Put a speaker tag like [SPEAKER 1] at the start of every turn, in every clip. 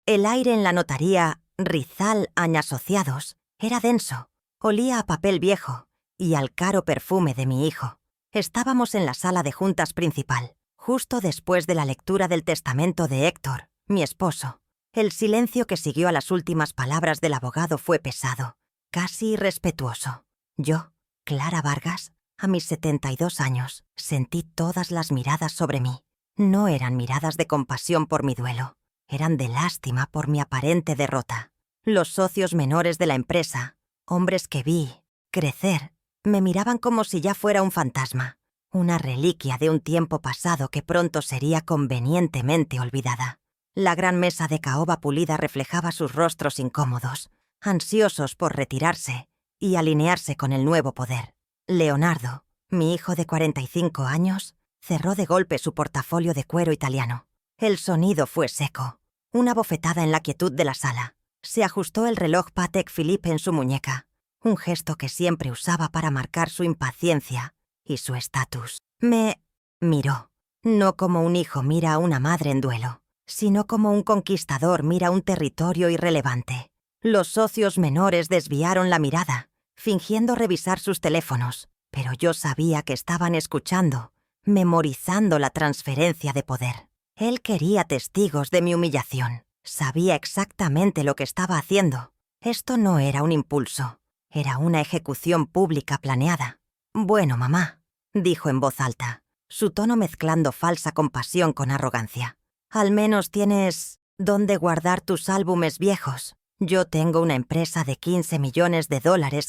[SPEAKER 1] El aire en la notaría Rizal Asociados era denso, olía a papel viejo y al caro perfume de mi hijo. Estábamos en la sala de juntas principal, justo después de la lectura del testamento de Héctor, mi esposo. El silencio que siguió a las últimas palabras del abogado fue pesado, casi irrespetuoso. Yo, Clara Vargas, a mis 72 años, sentí todas las miradas sobre mí. No eran miradas de compasión por mi duelo, eran de lástima por mi aparente derrota. Los socios menores de la empresa, hombres que vi crecer, me miraban como si ya fuera un fantasma, una reliquia de un tiempo pasado que pronto sería convenientemente olvidada. La gran mesa de caoba pulida reflejaba sus rostros incómodos, ansiosos por retirarse y alinearse con el nuevo poder. Leonardo, mi hijo de 45 años, cerró de golpe su portafolio de cuero italiano. El sonido fue seco, una bofetada en la quietud de la sala. Se ajustó el reloj Patek Philippe en su muñeca, un gesto que siempre usaba para marcar su impaciencia y su estatus. Me miró, no como un hijo mira a una madre en duelo, sino como un conquistador mira un territorio irrelevante. Los socios menores desviaron la mirada, fingiendo revisar sus teléfonos, pero yo sabía que estaban escuchando, memorizando la transferencia de poder. Él quería testigos de mi humillación. Sabía exactamente lo que estaba haciendo. Esto no era un impulso, era una ejecución pública planeada. «Bueno, mamá», dijo en voz alta, su tono mezclando falsa compasión con arrogancia. «Al menos tienes dónde guardar tus álbumes viejos. Yo tengo una empresa de $15 millones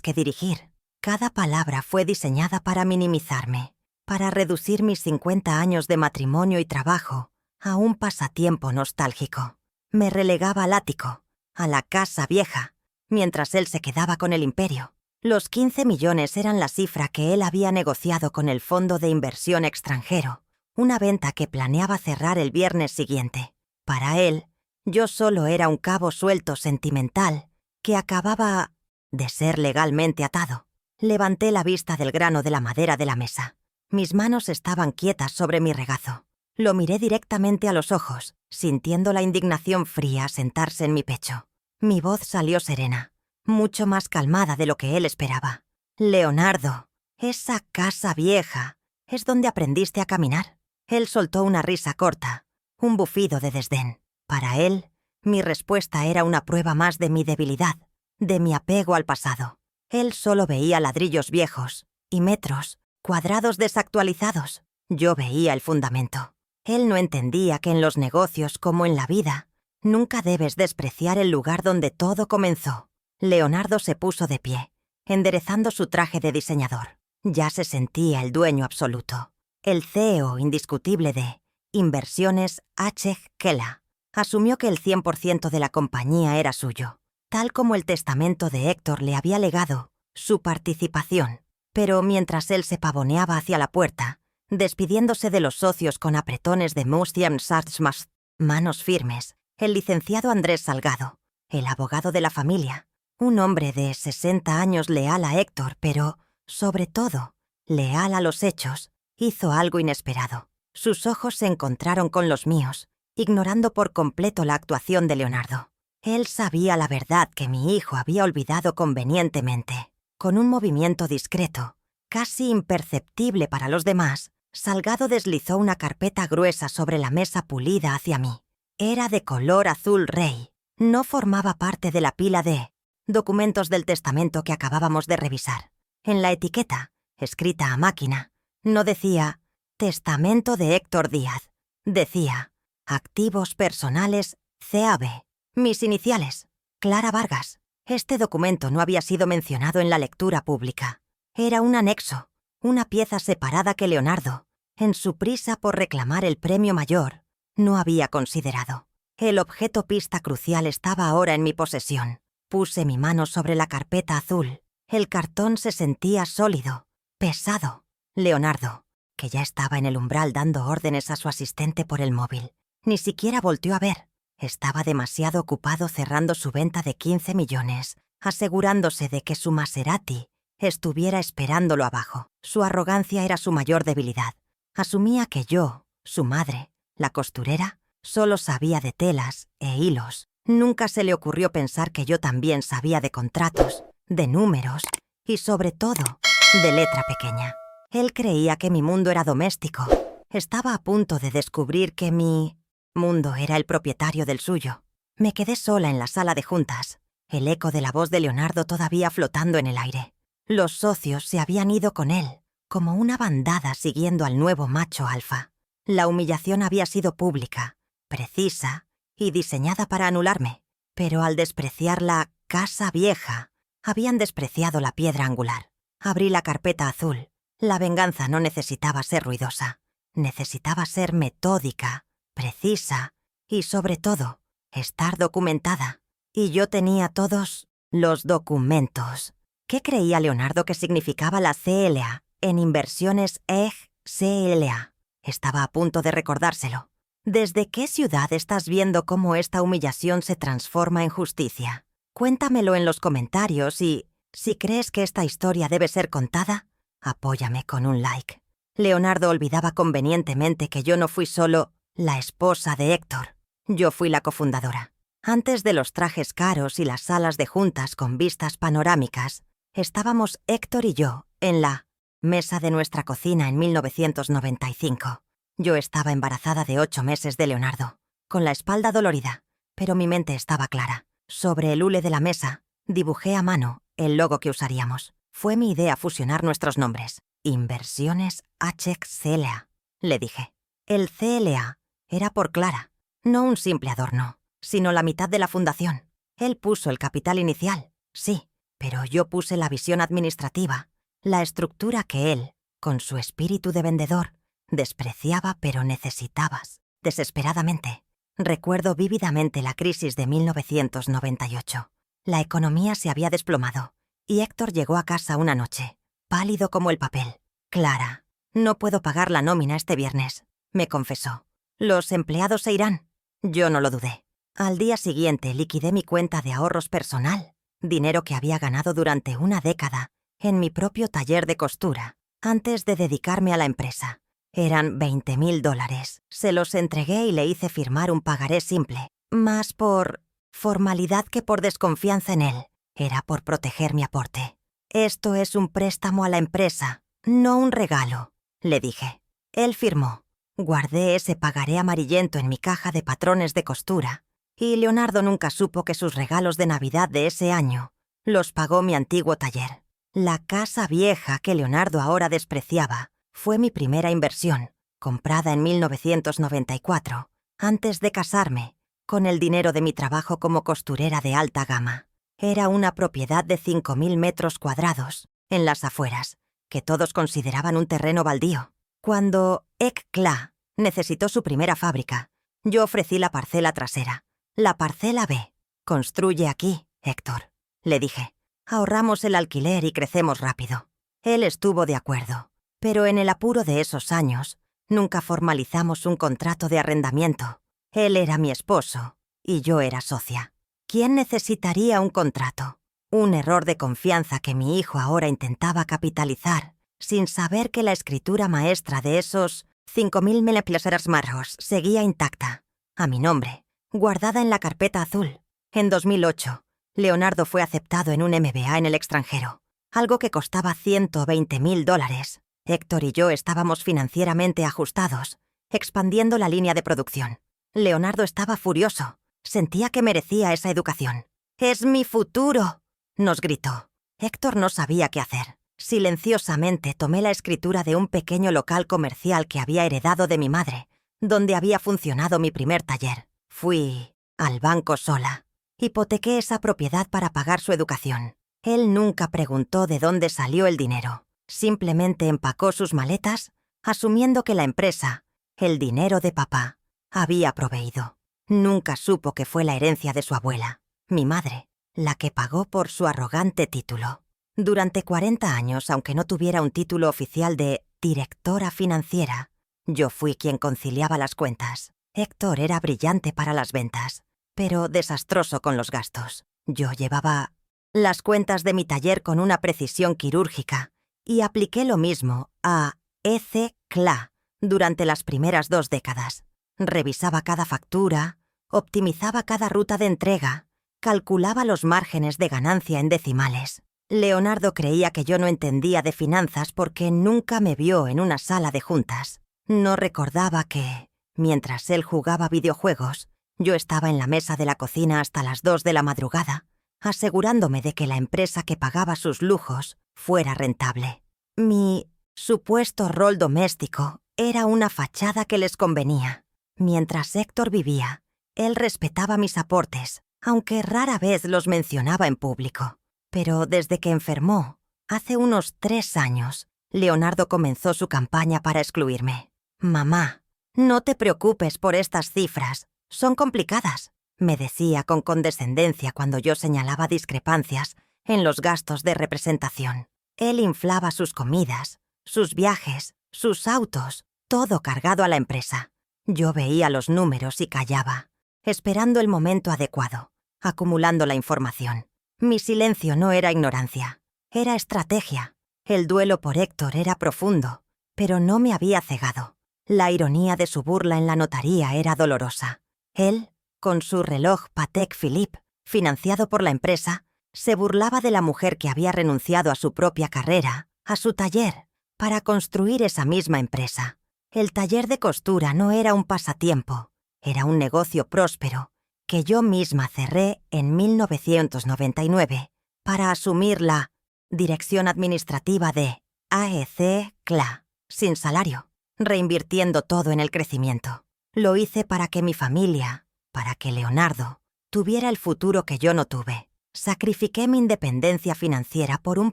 [SPEAKER 1] que dirigir». Cada palabra fue diseñada para minimizarme, para reducir mis 50 años de matrimonio y trabajo a un pasatiempo nostálgico. Me relegaba al ático, a la casa vieja, mientras él se quedaba con el imperio. Los 15 millones eran la cifra que él había negociado con el Fondo de Inversión Extranjero, una venta que planeaba cerrar el viernes siguiente. Para él, yo solo era un cabo suelto sentimental que acababa de ser legalmente atado. Levanté la vista del grano de la madera de la mesa. Mis manos estaban quietas sobre mi regazo. Lo miré directamente a los ojos, sintiendo la indignación fría sentarse en mi pecho. Mi voz salió serena, mucho más calmada de lo que él esperaba. «Leonardo, esa casa vieja es donde aprendiste a caminar». Él soltó una risa corta, un bufido de desdén. Para él, mi respuesta era una prueba más de mi debilidad, de mi apego al pasado. Él solo veía ladrillos viejos y metros cuadrados desactualizados. Yo veía el fundamento. Él no entendía que en los negocios, como en la vida, nunca debes despreciar el lugar donde todo comenzó. Leonardo se puso de pie, enderezando su traje de diseñador. Ya se sentía el dueño absoluto, el CEO indiscutible de Inversiones H. Kela. Asumió que el 100% de la compañía era suyo, tal como el testamento de Héctor le había legado su participación. Pero mientras él se pavoneaba hacia la puerta, despidiéndose de los socios con apretones de Mustian Sartsmas, manos firmes, el licenciado Andrés Salgado, el abogado de la familia, un hombre de 60 años leal a Héctor, pero, sobre todo, leal a los hechos, hizo algo inesperado. Sus ojos se encontraron con los míos, ignorando por completo la actuación de Leonardo. Él sabía la verdad que mi hijo había olvidado convenientemente. Con un movimiento discreto, casi imperceptible para los demás, Salgado deslizó una carpeta gruesa sobre la mesa pulida hacia mí. Era de color azul rey. No formaba parte de la pila de documentos del testamento que acabábamos de revisar. En la etiqueta, escrita a máquina, no decía «Testamento de Héctor Díaz». Decía «Activos personales CAB». Mis iniciales, Clara Vargas. Este documento no había sido mencionado en la lectura pública. Era un anexo, una pieza separada que Leonardo, en su prisa por reclamar el premio mayor, no había considerado. El objeto pista crucial estaba ahora en mi posesión. Puse mi mano sobre la carpeta azul. El cartón se sentía sólido, pesado. Leonardo, que ya estaba en el umbral dando órdenes a su asistente por el móvil, ni siquiera volteó a ver. Estaba demasiado ocupado cerrando su venta de 15 millones, asegurándose de que su Maserati estuviera esperándolo abajo. Su arrogancia era su mayor debilidad. Asumía que yo, su madre, la costurera, solo sabía de telas e hilos, Nunca se le ocurrió pensar que yo también sabía de contratos, de números y, sobre todo, de letra pequeña. Él creía que mi mundo era doméstico. Estaba a punto de descubrir que mi mundo era el propietario del suyo. Me quedé sola en la sala de juntas, el eco de la voz de Leonardo todavía flotando en el aire. Los socios se habían ido con él, como una bandada siguiendo al nuevo macho alfa. La humillación había sido pública, precisa y diseñada para anularme, pero al despreciar la casa vieja, habían despreciado la piedra angular. Abrí la carpeta azul. La venganza no necesitaba ser ruidosa. Necesitaba ser metódica, precisa y, sobre todo, estar documentada. Y yo tenía todos los documentos. ¿Qué creía Leonardo que significaba la CLA en Inversiones EG CLA? Estaba a punto de recordárselo. ¿Desde qué ciudad estás viendo cómo esta humillación se transforma en justicia? Cuéntamelo en los comentarios y, si crees que esta historia debe ser contada, apóyame con un like. Leonardo olvidaba convenientemente que yo no fui solo la esposa de Héctor. Yo fui la cofundadora. Antes de los trajes caros y las salas de juntas con vistas panorámicas, estábamos Héctor y yo en la mesa de nuestra cocina en 1995. Yo estaba embarazada de 8 meses de Leonardo, con la espalda dolorida, pero mi mente estaba clara. Sobre el hule de la mesa, dibujé a mano el logo que usaríamos. Fue mi idea fusionar nuestros nombres. Inversiones HX CLA, le dije. El CLA era por Clara, no un simple adorno, sino la mitad de la fundación. Él puso el capital inicial, sí, pero yo puse la visión administrativa, la estructura que él, con su espíritu de vendedor, despreciaba pero necesitabas, desesperadamente. Recuerdo vívidamente la crisis de 1998. La economía se había desplomado y Héctor llegó a casa una noche, pálido como el papel. Clara, no puedo pagar la nómina este viernes, me confesó. Los empleados se irán. Yo no lo dudé. Al día siguiente liquidé mi cuenta de ahorros personal, dinero que había ganado durante una década en mi propio taller de costura, antes de dedicarme a la empresa. Eran $20,000. Se los entregué y le hice firmar un pagaré simple, más por formalidad que por desconfianza en él. Era por proteger mi aporte. Esto es un préstamo a la empresa, no un regalo, le dije. Él firmó. Guardé ese pagaré amarillento en mi caja de patrones de costura, y Leonardo nunca supo que sus regalos de Navidad de ese año los pagó mi antiguo taller. La casa vieja que Leonardo ahora despreciaba fue mi primera inversión, comprada en 1994, antes de casarme, con el dinero de mi trabajo como costurera de alta gama. Era una propiedad de 5.000 metros cuadrados, en las afueras, que todos consideraban un terreno baldío. Cuando ECCLA necesitó su primera fábrica, yo ofrecí la parcela trasera, la parcela B. Construye aquí, Héctor, le dije. Ahorramos el alquiler y crecemos rápido. Él estuvo de acuerdo, pero en el apuro de esos años, nunca formalizamos un contrato de arrendamiento. Él era mi esposo y yo era socia. ¿Quién necesitaría un contrato? Un error de confianza que mi hijo ahora intentaba capitalizar, sin saber que la escritura maestra de esos 5.000 meleplaceras marros seguía intacta, a mi nombre, guardada en la carpeta azul. En 2008, Leonardo fue aceptado en un MBA en el extranjero, algo que costaba $120,000. Héctor y yo estábamos financieramente ajustados, expandiendo la línea de producción. Leonardo estaba furioso. Sentía que merecía esa educación. «¡Es mi futuro!», nos gritó. Héctor no sabía qué hacer. Silenciosamente tomé la escritura de un pequeño local comercial que había heredado de mi madre, donde había funcionado mi primer taller. Fui al banco sola. Hipotequé esa propiedad para pagar su educación. Él nunca preguntó de dónde salió el dinero. Simplemente empacó sus maletas, asumiendo que la empresa, el dinero de papá, había proveído. Nunca supo que fue la herencia de su abuela, mi madre, la que pagó por su arrogante título. Durante 40 años, aunque no tuviera un título oficial de directora financiera, yo fui quien conciliaba las cuentas. Héctor era brillante para las ventas, pero desastroso con los gastos. Yo llevaba las cuentas de mi taller con una precisión quirúrgica y apliqué lo mismo a ECCLA durante las primeras 2 décadas. Revisaba cada factura, Optimizaba cada ruta de entrega, calculaba los márgenes de ganancia en decimales. Leonardo creía que yo no entendía de finanzas porque nunca me vio en una sala de juntas. No recordaba que, mientras él jugaba videojuegos, yo estaba en la mesa de la cocina hasta las 2 de la madrugada, asegurándome de que la empresa que pagaba sus lujos fuera rentable. Mi supuesto rol doméstico era una fachada que les convenía. Mientras Héctor vivía, él respetaba mis aportes, aunque rara vez los mencionaba en público. Pero desde que enfermó, hace unos 3 años, Leonardo comenzó su campaña para excluirme. «Mamá, no te preocupes por estas cifras, son complicadas», me decía con condescendencia cuando yo señalaba discrepancias en los gastos de representación. Él inflaba sus comidas, sus viajes, sus autos, todo cargado a la empresa. Yo veía los números y callaba, esperando el momento adecuado, acumulando la información. Mi silencio no era ignorancia, era estrategia. El duelo por Héctor era profundo, pero no me había cegado. La ironía de su burla en la notaría era dolorosa. Él, con su reloj Patek Philippe, financiado por la empresa, se burlaba de la mujer que había renunciado a su propia carrera, a su taller, para construir esa misma empresa. El taller de costura no era un pasatiempo, era un negocio próspero, que yo misma cerré en 1999 para asumir la dirección administrativa de AEC CLA, sin salario, reinvirtiendo todo en el crecimiento. Lo hice para que mi familia, para que Leonardo, tuviera el futuro que yo no tuve. Sacrifiqué mi independencia financiera por un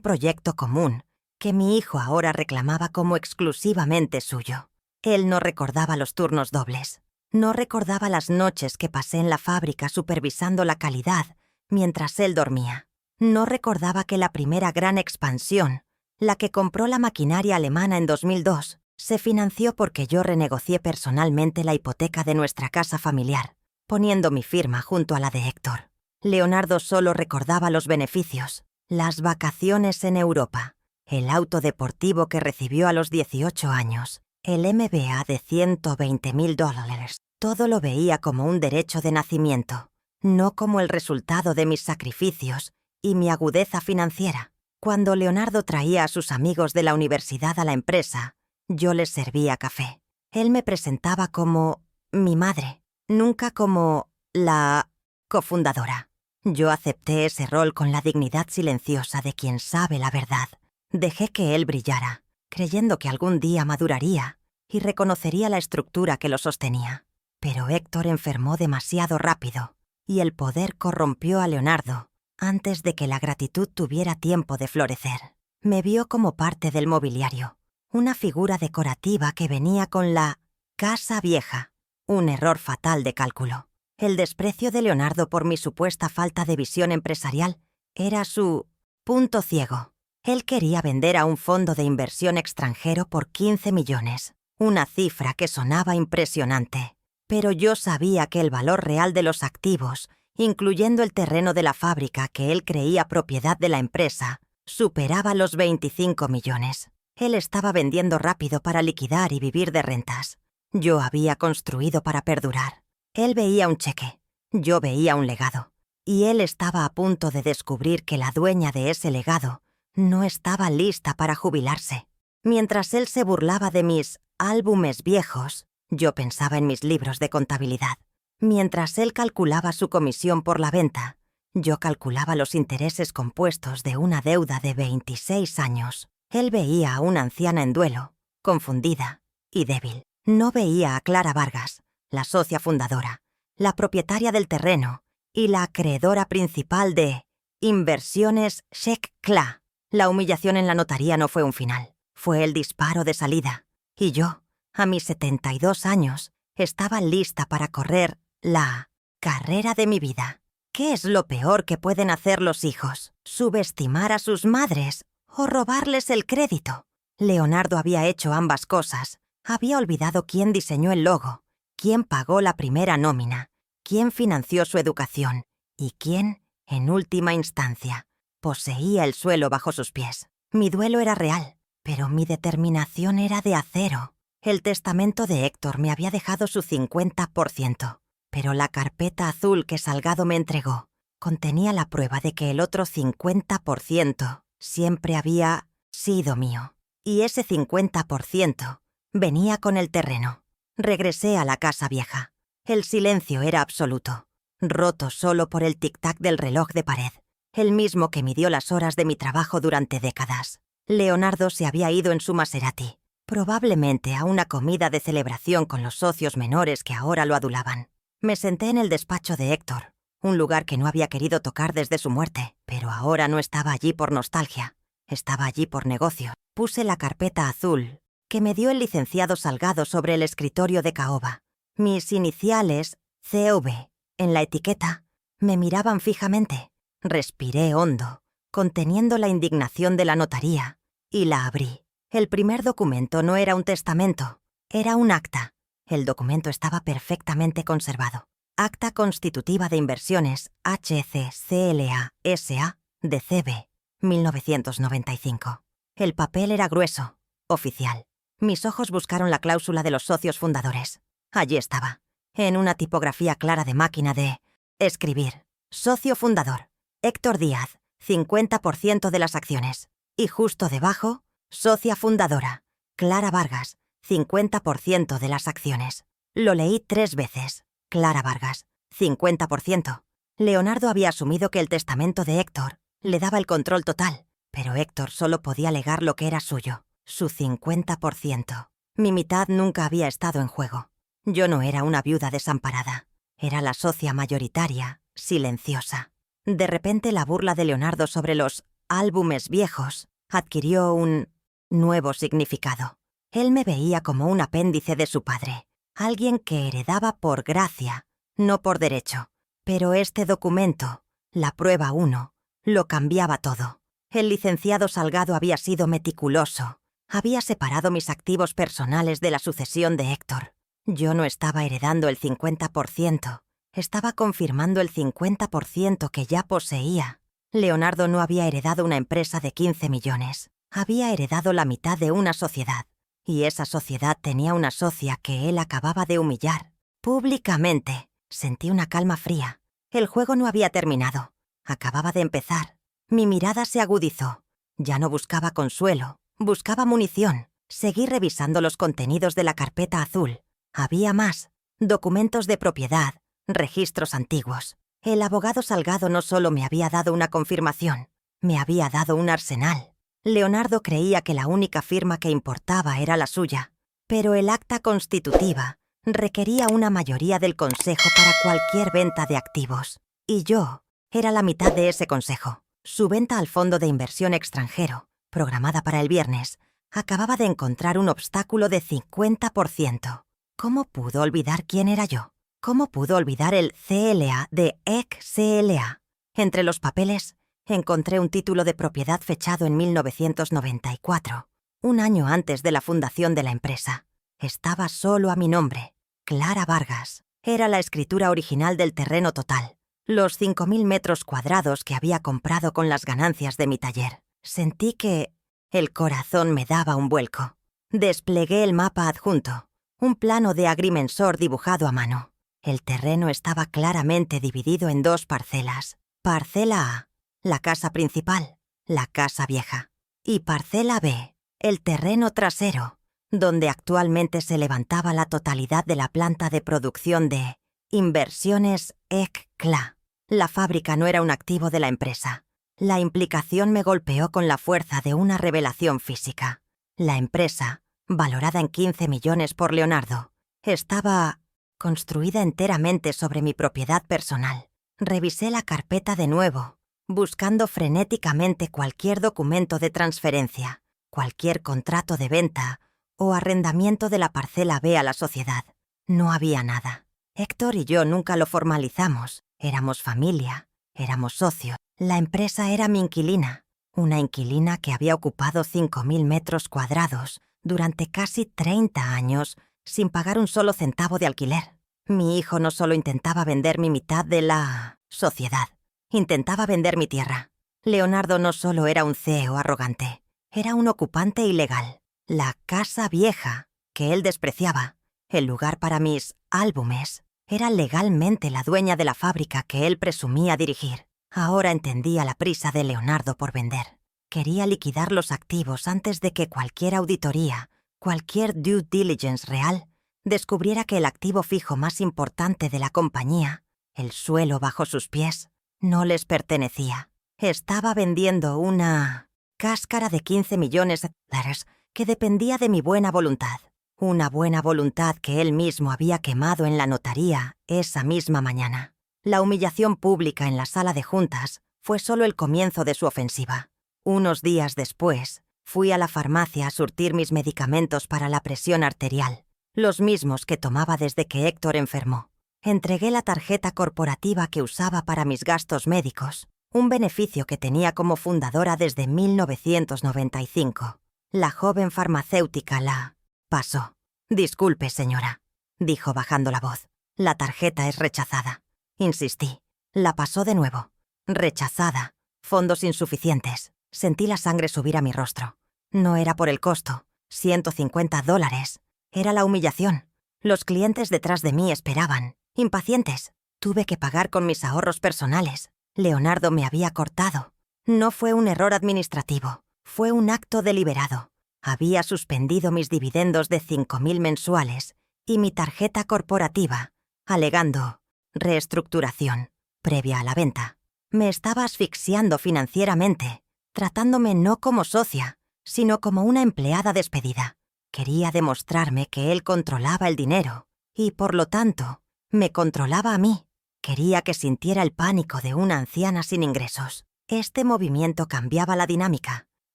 [SPEAKER 1] proyecto común que mi hijo ahora reclamaba como exclusivamente suyo. Él no recordaba los turnos dobles. No recordaba las noches que pasé en la fábrica supervisando la calidad mientras él dormía. No recordaba que la primera gran expansión, la que compró la maquinaria alemana en 2002, se financió porque yo renegocié personalmente la hipoteca de nuestra casa familiar, poniendo mi firma junto a la de Héctor. Leonardo solo recordaba los beneficios, las vacaciones en Europa, el auto deportivo que recibió a los 18 años, el MBA de $120,000. Todo lo veía como un derecho de nacimiento, no como el resultado de mis sacrificios y mi agudeza financiera. Cuando Leonardo traía a sus amigos de la universidad a la empresa, yo les servía café. Él me presentaba como mi madre, nunca como la cofundadora. Yo acepté ese rol con la dignidad silenciosa de quien sabe la verdad. Dejé que él brillara, creyendo que algún día maduraría y reconocería la estructura que lo sostenía. Pero Héctor enfermó demasiado rápido, y el poder corrompió a Leonardo antes de que la gratitud tuviera tiempo de florecer. Me vio como parte del mobiliario, una figura decorativa que venía con la casa vieja, un error fatal de cálculo. El desprecio de Leonardo por mi supuesta falta de visión empresarial era su punto ciego. Él quería vender a un fondo de inversión extranjero por 15 millones, una cifra que sonaba impresionante. Pero yo sabía que el valor real de los activos, incluyendo el terreno de la fábrica que él creía propiedad de la empresa, superaba los 25 millones. Él estaba vendiendo rápido para liquidar y vivir de rentas. Yo había construido para perdurar. Él veía un cheque, yo veía un legado. Y él estaba a punto de descubrir que la dueña de ese legado no estaba lista para jubilarse. Mientras él se burlaba de mis álbumes viejos, yo pensaba en mis libros de contabilidad. Mientras él calculaba su comisión por la venta, yo calculaba los intereses compuestos de una deuda de 26 años. Él veía a una anciana en duelo, confundida y débil. No veía a Clara Vargas, la socia fundadora, la propietaria del terreno y la acreedora principal de Inversiones Sheikh Kla. La humillación en la notaría no fue un final, fue el disparo de salida. Y yo, a mis 72 años, estaba lista para correr la carrera de mi vida. ¿Qué es lo peor que pueden hacer los hijos? ¿Subestimar a sus madres o robarles el crédito? Leonardo había hecho ambas cosas. Había olvidado quién diseñó el logo, quién pagó la primera nómina, quién financió su educación y quién, en última instancia, poseía el suelo bajo sus pies. Mi duelo era real, pero mi determinación era de acero. El testamento de Héctor me había dejado su 50%. pero la carpeta azul que Salgado me entregó contenía la prueba de que el otro 50% siempre había sido mío. Y ese 50% venía con el terreno. Regresé a la casa vieja. El silencio era absoluto, roto solo por el tic-tac del reloj de pared, el mismo que midió las horas de mi trabajo durante décadas. Leonardo se había ido en su Maserati, probablemente a una comida de celebración con los socios menores que ahora lo adulaban. Me senté en el despacho de Héctor, un lugar que no había querido tocar desde su muerte, pero ahora no estaba allí por nostalgia, estaba allí por negocio. Puse la carpeta azul que me dio el licenciado Salgado sobre el escritorio de caoba. Mis iniciales, CV, en la etiqueta, me miraban fijamente. Respiré hondo, conteniendo la indignación de la notaría, y la abrí. El primer documento no era un testamento, era un acta. El documento estaba perfectamente conservado. Acta Constitutiva de Inversiones HCCLA SA de CB, 1995. El papel era grueso, oficial. Mis ojos buscaron la cláusula de los socios fundadores. Allí estaba, en una tipografía clara de máquina de escribir. Socio fundador, Héctor Díaz, 50% de las acciones. Y justo debajo, socia fundadora, Clara Vargas, 50% de las acciones. Lo leí 3 veces. Clara Vargas, 50%. Leonardo había asumido que el testamento de Héctor le daba el control total, pero Héctor solo podía legar lo que era suyo, su 50%. Mi mitad nunca había estado en juego. Yo no era una viuda desamparada. Era la socia mayoritaria, silenciosa. De repente la burla de Leonardo sobre los álbumes viejos adquirió un nuevo significado. Él me veía como un apéndice de su padre, alguien que heredaba por gracia, no por derecho. Pero este documento, la prueba 1, lo cambiaba todo. El licenciado Salgado había sido meticuloso. Había separado mis activos personales de la sucesión de Héctor. Yo no estaba heredando el 50%, estaba confirmando el 50% que ya poseía. Leonardo no había heredado una empresa de 15 millones. Había heredado la mitad de una sociedad. Y esa sociedad tenía una socia que él acababa de humillar. Públicamente. Sentí una calma fría. El juego no había terminado. Acababa de empezar. Mi mirada se agudizó. Ya no buscaba consuelo. Buscaba munición. Seguí revisando los contenidos de la carpeta azul. Había más. Documentos de propiedad. Registros antiguos. El abogado Salgado no solo me había dado una confirmación, me había dado un arsenal. Leonardo creía que la única firma que importaba era la suya, pero el acta constitutiva requería una mayoría del consejo para cualquier venta de activos. Y yo era la mitad de ese consejo. Su venta al fondo de inversión extranjero, programada para el viernes, acababa de encontrar un obstáculo de 50%. ¿Cómo pudo olvidar quién era yo? ¿Cómo pudo olvidar el CLA de EC-CLA? Entre los papeles, encontré un título de propiedad fechado en 1994, un año antes de la fundación de la empresa. Estaba solo a mi nombre, Clara Vargas. Era la escritura original del terreno total, los 5.000 metros cuadrados que había comprado con las ganancias de mi taller. Sentí que el corazón me daba un vuelco. Desplegué el mapa adjunto, un plano de agrimensor dibujado a mano. El terreno estaba claramente dividido en 2 parcelas. Parcela A, la casa principal, la casa vieja. Y parcela B, el terreno trasero, donde actualmente se levantaba la totalidad de la planta de producción de Inversiones EC-CLA. La fábrica no era un activo de la empresa. La implicación me golpeó con la fuerza de una revelación física. La empresa, valorada en 15 millones por Leonardo, estaba construida enteramente sobre mi propiedad personal. Revisé la carpeta de nuevo, buscando frenéticamente cualquier documento de transferencia, cualquier contrato de venta o arrendamiento de la parcela B a la sociedad. No había nada. Héctor y yo nunca lo formalizamos. Éramos familia, éramos socios. La empresa era mi inquilina, una inquilina que había ocupado 5.000 metros cuadrados durante casi 30 años sin pagar un solo centavo de alquiler. Mi hijo no solo intentaba vender mi mitad de la sociedad, intentaba vender mi tierra. Leonardo no solo era un CEO arrogante, era un ocupante ilegal. La casa vieja, que él despreciaba, el lugar para mis álbumes, Era legalmente la dueña de la fábrica que él presumía dirigir. Ahora entendía la prisa de Leonardo por vender. Quería liquidar los activos antes de que cualquier auditoría, cualquier due diligence real, descubriera que el activo fijo más importante de la compañía, el suelo bajo sus pies, no les pertenecía. Estaba vendiendo una cáscara de 15 millones de dólares que dependía de mi buena voluntad. Una buena voluntad que él mismo había quemado en la notaría esa misma mañana. La humillación pública en la sala de juntas fue solo el comienzo de su ofensiva. Unos días después, fui a la farmacia a surtir mis medicamentos para la presión arterial, los mismos que tomaba desde que Héctor enfermó. Entregué la tarjeta corporativa que usaba para mis gastos médicos, un beneficio que tenía como fundadora desde 1995. La joven farmacéutica la pasó. «Disculpe, señora», dijo bajando la voz. «La tarjeta es rechazada». Insistí. La pasó de nuevo. «Rechazada. Fondos insuficientes». Sentí la sangre subir a mi rostro. No era por el costo. $150. Era la humillación. Los clientes detrás de mí esperaban, impacientes. Tuve que pagar con mis ahorros personales. Leonardo me había cortado. No fue un error administrativo. Fue un acto deliberado. Había suspendido mis dividendos de 5.000 mensuales y mi tarjeta corporativa, alegando reestructuración previa a la venta. Me estaba asfixiando financieramente, tratándome no como socia, sino como una empleada despedida. Quería demostrarme que él controlaba el dinero y, por lo tanto, me controlaba a mí. Quería que sintiera el pánico de una anciana sin ingresos. Este movimiento cambiaba la dinámica.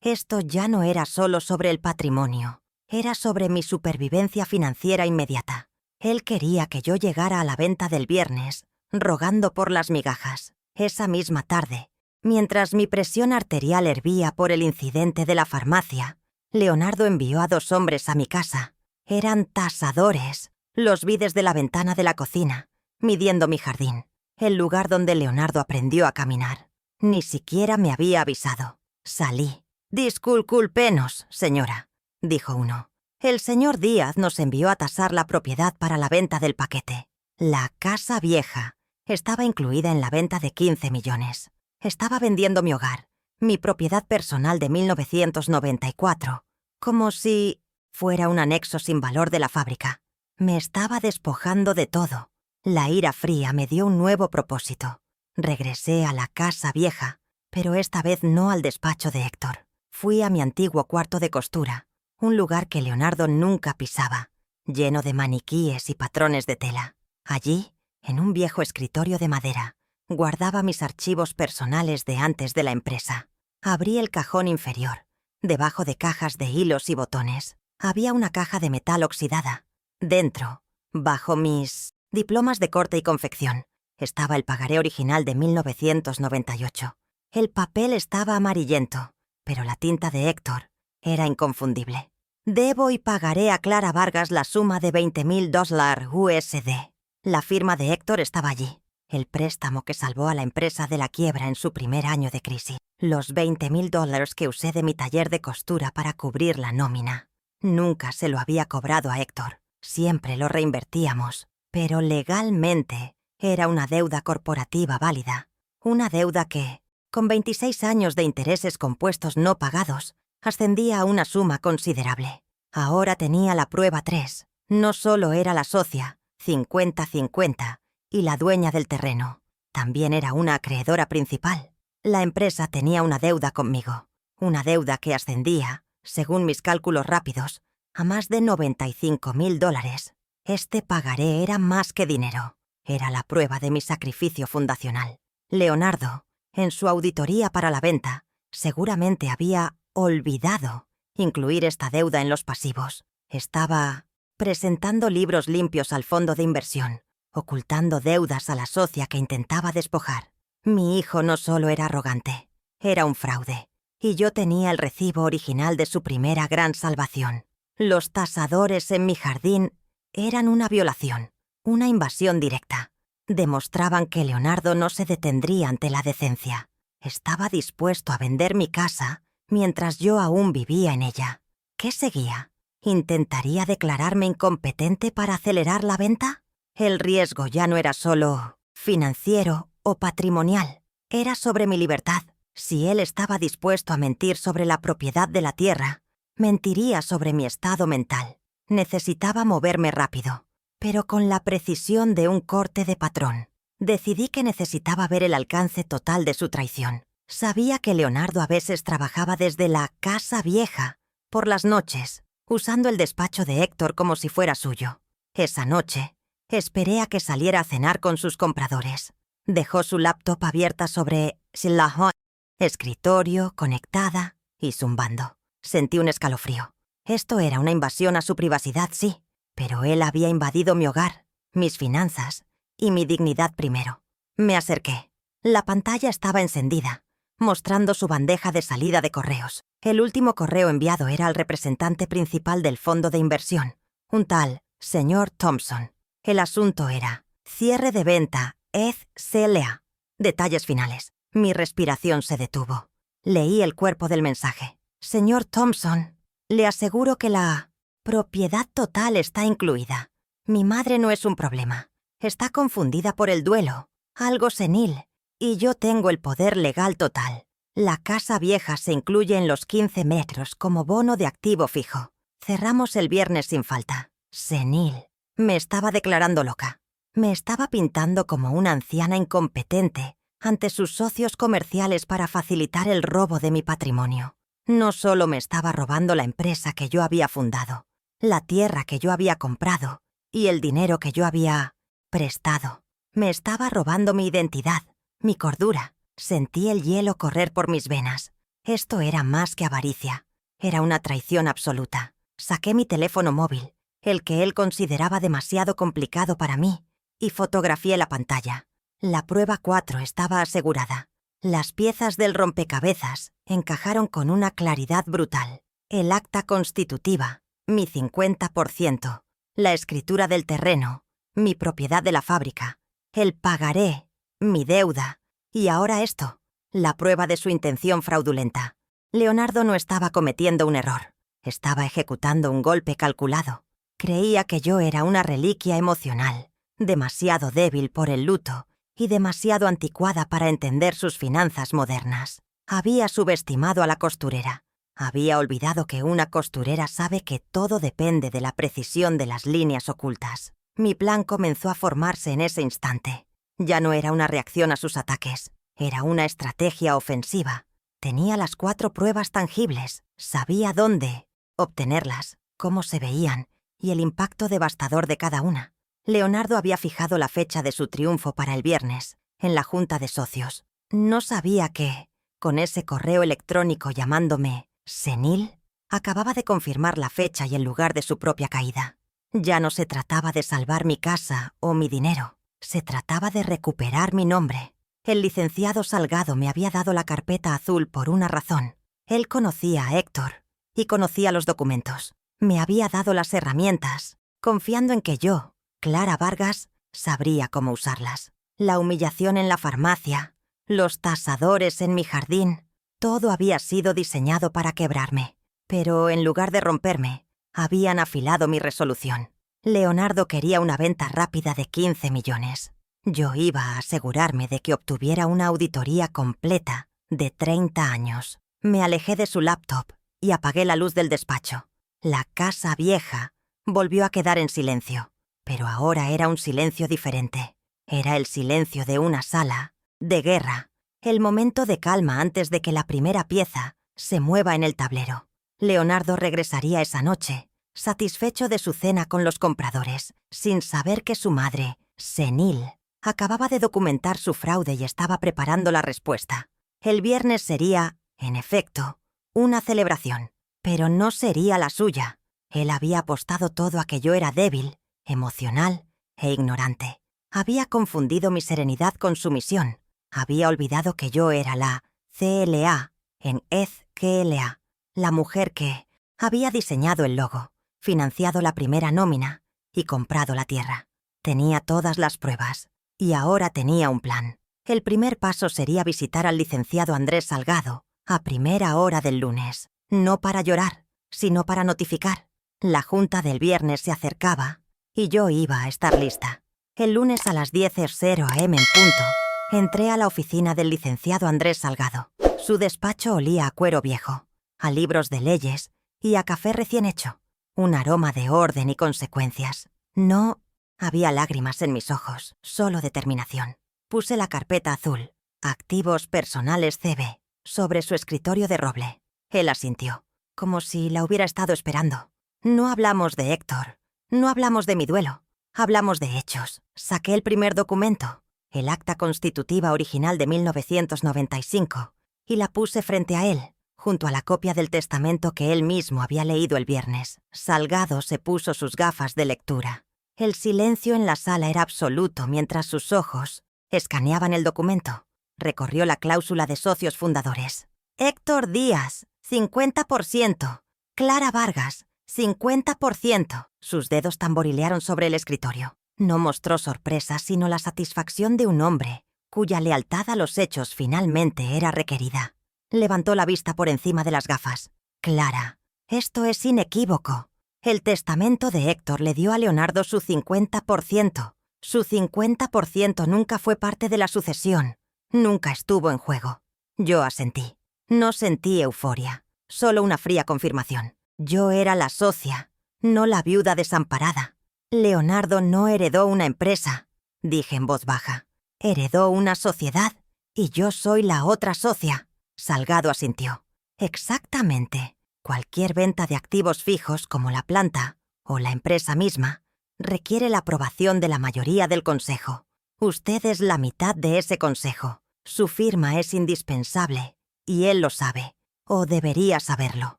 [SPEAKER 1] Esto ya no era solo sobre el patrimonio, era sobre mi supervivencia financiera inmediata. Él quería que yo llegara a la venta del viernes, rogando por las migajas. Esa misma tarde, mientras mi presión arterial hervía por el incidente de la farmacia, Leonardo envió a 2 hombres a mi casa. Eran tasadores. Los vi desde la ventana de la cocina, midiendo mi jardín, el lugar donde Leonardo aprendió a caminar. Ni siquiera me había avisado. Salí. «Disculpenos, señora», dijo uno. «El señor Díaz nos envió a tasar la propiedad para la venta del paquete. La casa vieja estaba incluida en la venta de 15 millones. Estaba vendiendo mi hogar, mi propiedad personal de 1994, como si fuera un anexo sin valor de la fábrica. Me estaba despojando de todo. La ira fría me dio un nuevo propósito. Regresé a la casa vieja, pero esta vez no al despacho de Héctor. Fui a mi antiguo cuarto de costura, un lugar que Leonardo nunca pisaba, lleno de maniquíes y patrones de tela. Allí, en un viejo escritorio de madera, guardaba mis archivos personales de antes de la empresa. Abrí el cajón inferior. Debajo de cajas de hilos y botones, había una caja de metal oxidada. Dentro, bajo mis diplomas de corte y confección, estaba el pagaré original de 1998. El papel estaba amarillento, pero la tinta de Héctor era inconfundible. «Debo y pagaré a Clara Vargas la suma de $20.000 USD». La firma de Héctor estaba allí. El préstamo que salvó a la empresa de la quiebra en su primer año de crisis. Los $20.000 que usé de mi taller de costura para cubrir la nómina. Nunca se lo había cobrado a Héctor. Siempre lo reinvertíamos. Pero legalmente era una deuda corporativa válida. Una deuda que, con 26 años de intereses compuestos no pagados, ascendía a una suma considerable. Ahora tenía la prueba 3. No solo era la socia, 50-50, y la dueña del terreno. También era una acreedora principal. La empresa tenía una deuda conmigo. Una deuda que ascendía, según mis cálculos rápidos, a más de $95.000. Este pagaré era más que dinero. Era la prueba de mi sacrificio fundacional. Leonardo, en su auditoría para la venta, seguramente había olvidado incluir esta deuda en los pasivos. Estaba presentando libros limpios al fondo de inversión, ocultando deudas a la socia que intentaba despojar. Mi hijo no solo era arrogante, era un fraude, y yo tenía el recibo original de su primera gran salvación. Los tasadores en mi jardín eran una violación, una invasión directa. Demostraban que Leonardo no se detendría ante la decencia. Estaba dispuesto a vender mi casa mientras yo aún vivía en ella. ¿Qué seguía? ¿Intentaría declararme incompetente para acelerar la venta? El riesgo ya no era solo financiero o patrimonial, era sobre mi libertad. Si él estaba dispuesto a mentir sobre la propiedad de la tierra, mentiría sobre mi estado mental. Necesitaba moverme rápido, pero con la precisión de un corte de patrón. Decidí que necesitaba ver el alcance total de su traición. Sabía que Leonardo a veces trabajaba desde la casa vieja, por las noches, usando el despacho de Héctor como si fuera suyo. Esa noche, esperé a que saliera a cenar con sus compradores. Dejó su laptop abierta sobre Slahon, escritorio, conectada y zumbando. Sentí un escalofrío. Esto era una invasión a su privacidad, sí, pero él había invadido mi hogar, mis finanzas y mi dignidad primero. Me acerqué. La pantalla estaba encendida, mostrando su bandeja de salida de correos. El último correo enviado era al representante principal del fondo de inversión, un tal señor Thompson. El asunto era cierre de venta, CLA. Detalles finales. Mi respiración se detuvo. Leí el cuerpo del mensaje. Señor Thompson, le aseguro que la propiedad total está incluida. Mi madre no es un problema. Está confundida por el duelo, algo senil, y yo tengo el poder legal total. La casa vieja se incluye en los 15 metros como bono de activo fijo. Cerramos el viernes sin falta. Senil. Me estaba declarando loca. Me estaba pintando como una anciana incompetente ante sus socios comerciales para facilitar el robo de mi patrimonio. No solo me estaba robando la empresa que yo había fundado, la tierra que yo había comprado y el dinero que yo había prestado. Me estaba robando mi identidad, mi cordura. Sentí el hielo correr por mis venas. Esto era más que avaricia. Era una traición absoluta. Saqué mi teléfono móvil, el que él consideraba demasiado complicado para mí, y fotografié la pantalla. La prueba 4 estaba asegurada. Las piezas del rompecabezas encajaron con una claridad brutal. El acta constitutiva, mi 50%, la escritura del terreno, mi propiedad de la fábrica, el pagaré, mi deuda, y ahora esto, la prueba de su intención fraudulenta. Leonardo no estaba cometiendo un error, estaba ejecutando un golpe calculado. Creía que yo era una reliquia emocional, demasiado débil por el luto y demasiado anticuada para entender sus finanzas modernas. Había subestimado a la costurera. Había olvidado que una costurera sabe que todo depende de la precisión de las líneas ocultas. Mi plan comenzó a formarse en ese instante. Ya no era una reacción a sus ataques, era una estrategia ofensiva. Tenía las 4 pruebas tangibles, sabía dónde obtenerlas, cómo se veían y el impacto devastador de cada una. Leonardo había fijado la fecha de su triunfo para el viernes, en la junta de socios. No sabía que, con ese correo electrónico llamándome senil, acababa de confirmar la fecha y el lugar de su propia caída. Ya no se trataba de salvar mi casa o mi dinero, se trataba de recuperar mi nombre. El licenciado Salgado me había dado la carpeta azul por una razón. Él conocía a Héctor y conocía los documentos. Me había dado las herramientas, confiando en que yo, Clara Vargas, sabría cómo usarlas. La humillación en la farmacia, los tasadores en mi jardín, todo había sido diseñado para quebrarme. Pero en lugar de romperme, habían afilado mi resolución. Leonardo quería una venta rápida de 15 millones. Yo iba a asegurarme de que obtuviera una auditoría completa de 30 años. Me alejé de su laptop y apagué la luz del despacho. La casa vieja volvió a quedar en silencio. Pero ahora era un silencio diferente. Era el silencio de una sala, de guerra, el momento de calma antes de que la primera pieza se mueva en el tablero. Leonardo regresaría esa noche, satisfecho de su cena con los compradores, sin saber que su madre, senil, acababa de documentar su fraude y estaba preparando la respuesta. El viernes sería, en efecto, una celebración, pero no sería la suya. Él había apostado todo a que yo era débil, emocional e ignorante. Había confundido mi serenidad con su misión. Había olvidado que yo era la CLA en EZCLA, la mujer que había diseñado el logo, financiado la primera nómina y comprado la tierra. Tenía todas las pruebas y ahora tenía un plan. El primer paso sería visitar al licenciado Andrés Salgado a primera hora del lunes, no para llorar, sino para notificar. La junta del viernes se acercaba y yo iba a estar lista. El lunes a las 10:00 a.m. en punto, entré a la oficina del licenciado Andrés Salgado. Su despacho olía a cuero viejo, a libros de leyes y a café recién hecho. Un aroma de orden y consecuencias. No había lágrimas en mis ojos, solo determinación. Puse la carpeta azul, Activos Personales CB, sobre su escritorio de roble. Él asintió, como si la hubiera estado esperando. No hablamos de Héctor, no hablamos de mi duelo, hablamos de hechos. Saqué el primer documento, el acta constitutiva original de 1995, y la puse frente a él, junto a la copia del testamento que él mismo había leído el viernes. Salgado se puso sus gafas de lectura. El silencio en la sala era absoluto mientras sus ojos escaneaban el documento. Recorrió la cláusula de socios fundadores. Héctor Díaz, 50%. Clara Vargas, 50%. Sus dedos tamborilearon sobre el escritorio. No mostró sorpresa, sino la satisfacción de un hombre cuya lealtad a los hechos finalmente era requerida. Levantó la vista por encima de las gafas. Clara, esto es inequívoco. El testamento de Héctor le dio a Leonardo su 50%. Su 50% nunca fue parte de la sucesión. Nunca estuvo en juego. Yo asentí. No sentí euforia, solo una fría confirmación. Yo era la socia, no la viuda desamparada. Leonardo no heredó una empresa, dije en voz baja. Heredó una sociedad, y yo soy la otra socia. Salgado asintió. Exactamente. Cualquier venta de activos fijos como la planta o la empresa misma requiere la aprobación de la mayoría del consejo. Usted es la mitad de ese consejo. Su firma es indispensable, y él lo sabe, o debería saberlo.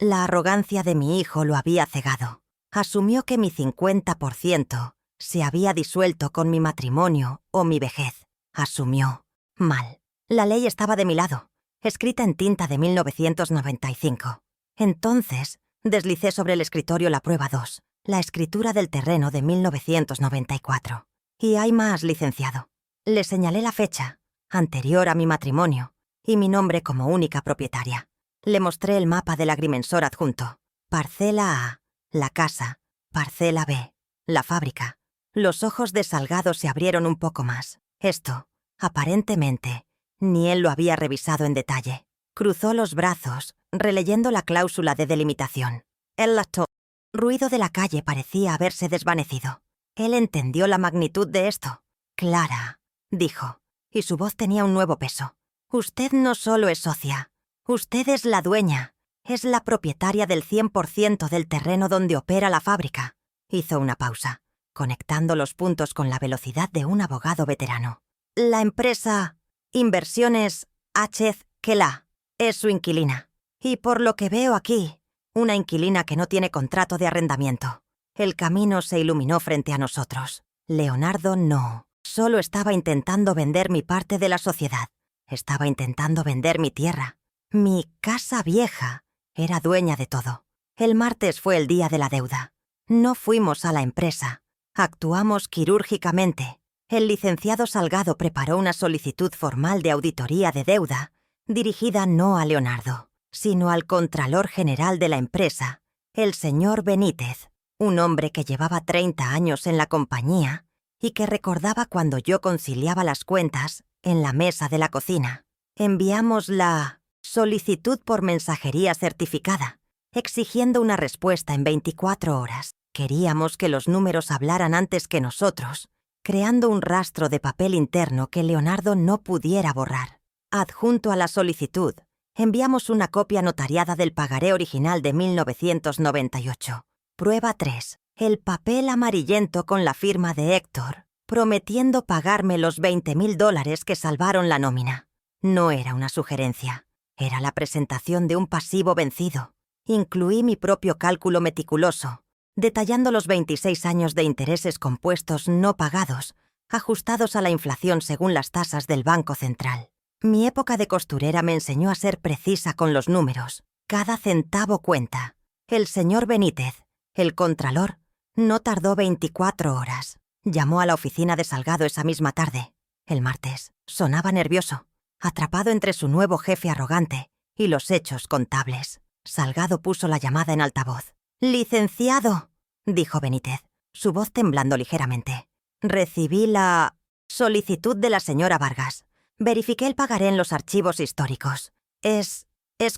[SPEAKER 1] La arrogancia de mi hijo lo había cegado. Asumió que mi 50% se había disuelto con mi matrimonio o mi vejez. Asumió. Mal. La ley estaba de mi lado, escrita en tinta de 1995. Entonces, deslicé sobre el escritorio la prueba 2, la escritura del terreno de 1994. Y hay más, licenciado. Le señalé la fecha, anterior a mi matrimonio, y mi nombre como única propietaria. Le mostré el mapa del agrimensor adjunto. Parcela A, la casa. Parcela B, la fábrica. Los ojos de Salgado se abrieron un poco más. Esto, aparentemente, ni él lo había revisado en detalle. Cruzó los brazos, releyendo la cláusula de delimitación. El ruido de la calle parecía haberse desvanecido. Él entendió la magnitud de esto. Clara, dijo, y su voz tenía un nuevo peso. Usted no solo es socia, usted es la dueña, es la propietaria del 100% del terreno donde opera la fábrica. Hizo una pausa, conectando los puntos con la velocidad de un abogado veterano. La empresa Inversiones H. Kela es su inquilina. Y por lo que veo aquí, una inquilina que no tiene contrato de arrendamiento. El camino se iluminó frente a nosotros. Leonardo no. Solo estaba intentando vender mi parte de la sociedad. Estaba intentando vender mi tierra. Mi casa vieja era dueña de todo. El martes fue el día de la deuda. No fuimos a la empresa. Actuamos quirúrgicamente. El licenciado Salgado preparó una solicitud formal de auditoría de deuda, dirigida no a Leonardo, sino al Contralor General de la empresa, el señor Benítez, un hombre que llevaba 30 años en la compañía y que recordaba cuando yo conciliaba las cuentas en la mesa de la cocina. Enviamos la solicitud por mensajería certificada, exigiendo una respuesta en 24 horas. Queríamos que los números hablaran antes que nosotros, creando un rastro de papel interno que Leonardo no pudiera borrar. Adjunto a la solicitud, enviamos una copia notariada del pagaré original de 1998. Prueba 3. El papel amarillento con la firma de Héctor, prometiendo pagarme los $20,000 que salvaron la nómina. No era una sugerencia, era la presentación de un pasivo vencido. Incluí mi propio cálculo meticuloso, detallando los 26 años de intereses compuestos no pagados, ajustados a la inflación según las tasas del Banco Central. Mi época de costurera me enseñó a ser precisa con los números. Cada centavo cuenta. El señor Benítez, el contralor, no tardó 24 horas. Llamó a la oficina de Salgado esa misma tarde. El martes. Sonaba nervioso, atrapado entre su nuevo jefe arrogante y los hechos contables. Salgado puso la llamada en altavoz. «Licenciado», dijo Benítez, su voz temblando ligeramente. Recibí la solicitud de la señora Vargas. Verifiqué el pagaré en los archivos históricos. Es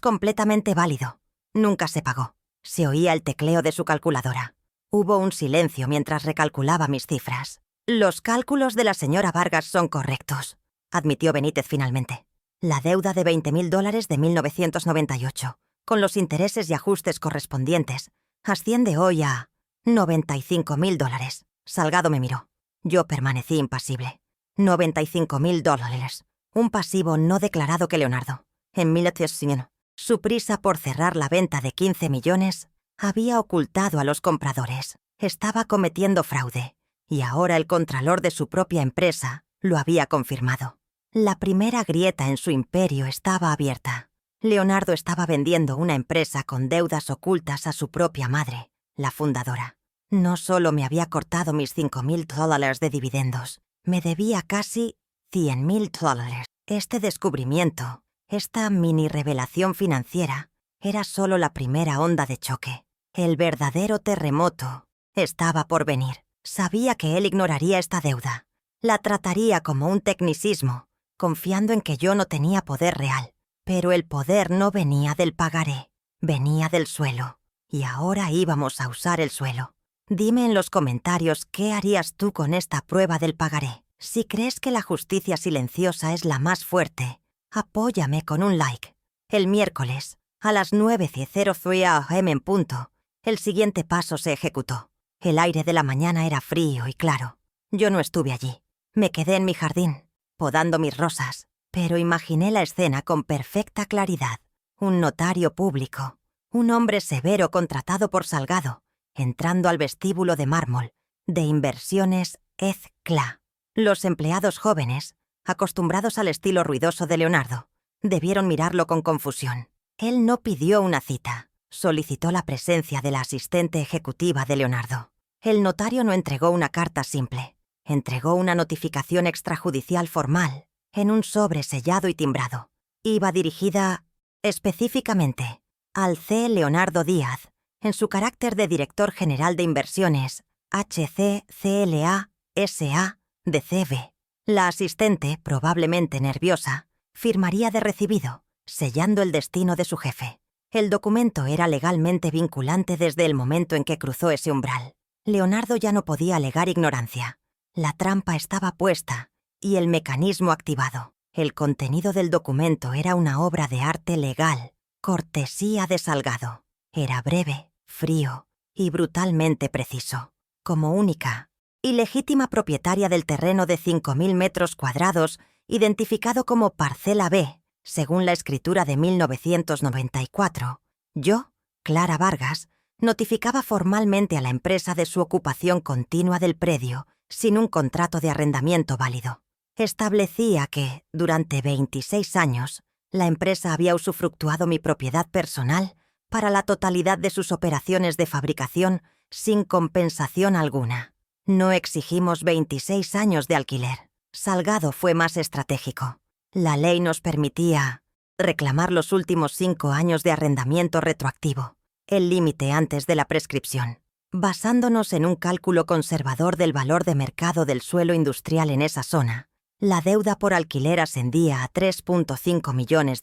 [SPEAKER 1] completamente válido. Nunca se pagó. Se oía el tecleo de su calculadora. Hubo un silencio mientras recalculaba mis cifras. Los cálculos de la señora Vargas son correctos, admitió Benítez finalmente. La deuda de $20.000 de 1998, con los intereses y ajustes correspondientes, asciende hoy a $95.000. Salgado me miró. Yo permanecí impasible. $95.000. Un pasivo no declarado que Leonardo, en 1800, su prisa por cerrar la venta de 15 millones, había ocultado a los compradores. Estaba cometiendo fraude, y ahora el contralor de su propia empresa lo había confirmado. La primera grieta en su imperio estaba abierta. Leonardo estaba vendiendo una empresa con deudas ocultas a su propia madre, la fundadora. No solo me había cortado mis $5.000 de dividendos, me debía casi $100.000. Este descubrimiento, esta mini revelación financiera, era solo la primera onda de choque. El verdadero terremoto estaba por venir. Sabía que él ignoraría esta deuda. La trataría como un tecnicismo, confiando en que yo no tenía poder real. Pero el poder no venía del pagaré, venía del suelo. Y ahora íbamos a usar el suelo. Dime en los comentarios qué harías tú con esta prueba del pagaré. Si crees que la justicia silenciosa es la más fuerte, apóyame con un like. El miércoles, a las 9:03 AM en punto, el siguiente paso se ejecutó. El aire de la mañana era frío y claro. Yo no estuve allí. Me quedé en mi jardín, podando mis rosas, pero imaginé la escena con perfecta claridad. Un notario público, un hombre severo contratado por Salgado, entrando al vestíbulo de mármol de Inversiones EZCLA. Los empleados jóvenes, acostumbrados al estilo ruidoso de Leonardo, debieron mirarlo con confusión. Él no pidió una cita, solicitó la presencia de la asistente ejecutiva de Leonardo. El notario no entregó una carta simple, entregó una notificación extrajudicial formal en un sobre sellado y timbrado. Iba dirigida específicamente al C. Leonardo Díaz, en su carácter de director general de inversiones HCCLA SA de CB. La asistente, probablemente nerviosa, firmaría de recibido, sellando el destino de su jefe. El documento era legalmente vinculante desde el momento en que cruzó ese umbral. Leonardo ya no podía alegar ignorancia. La trampa estaba puesta y el mecanismo activado. El contenido del documento era una obra de arte legal, cortesía de Salgado. Era breve, frío y brutalmente preciso. Como única y legítima propietaria del terreno de 5.000 metros cuadrados, identificado como Parcela B, según la escritura de 1994, yo, Clara Vargas, notificaba formalmente a la empresa de su ocupación continua del predio, sin un contrato de arrendamiento válido. Establecía que, durante 26 años, la empresa había usufructuado mi propiedad personal para la totalidad de sus operaciones de fabricación sin compensación alguna. No exigimos 26 años de alquiler. Salgado fue más estratégico. La ley nos permitía reclamar los últimos 5 años de arrendamiento retroactivo, el límite antes de la prescripción. Basándonos en un cálculo conservador del valor de mercado del suelo industrial en esa zona, la deuda por alquiler ascendía a $3.5 millones.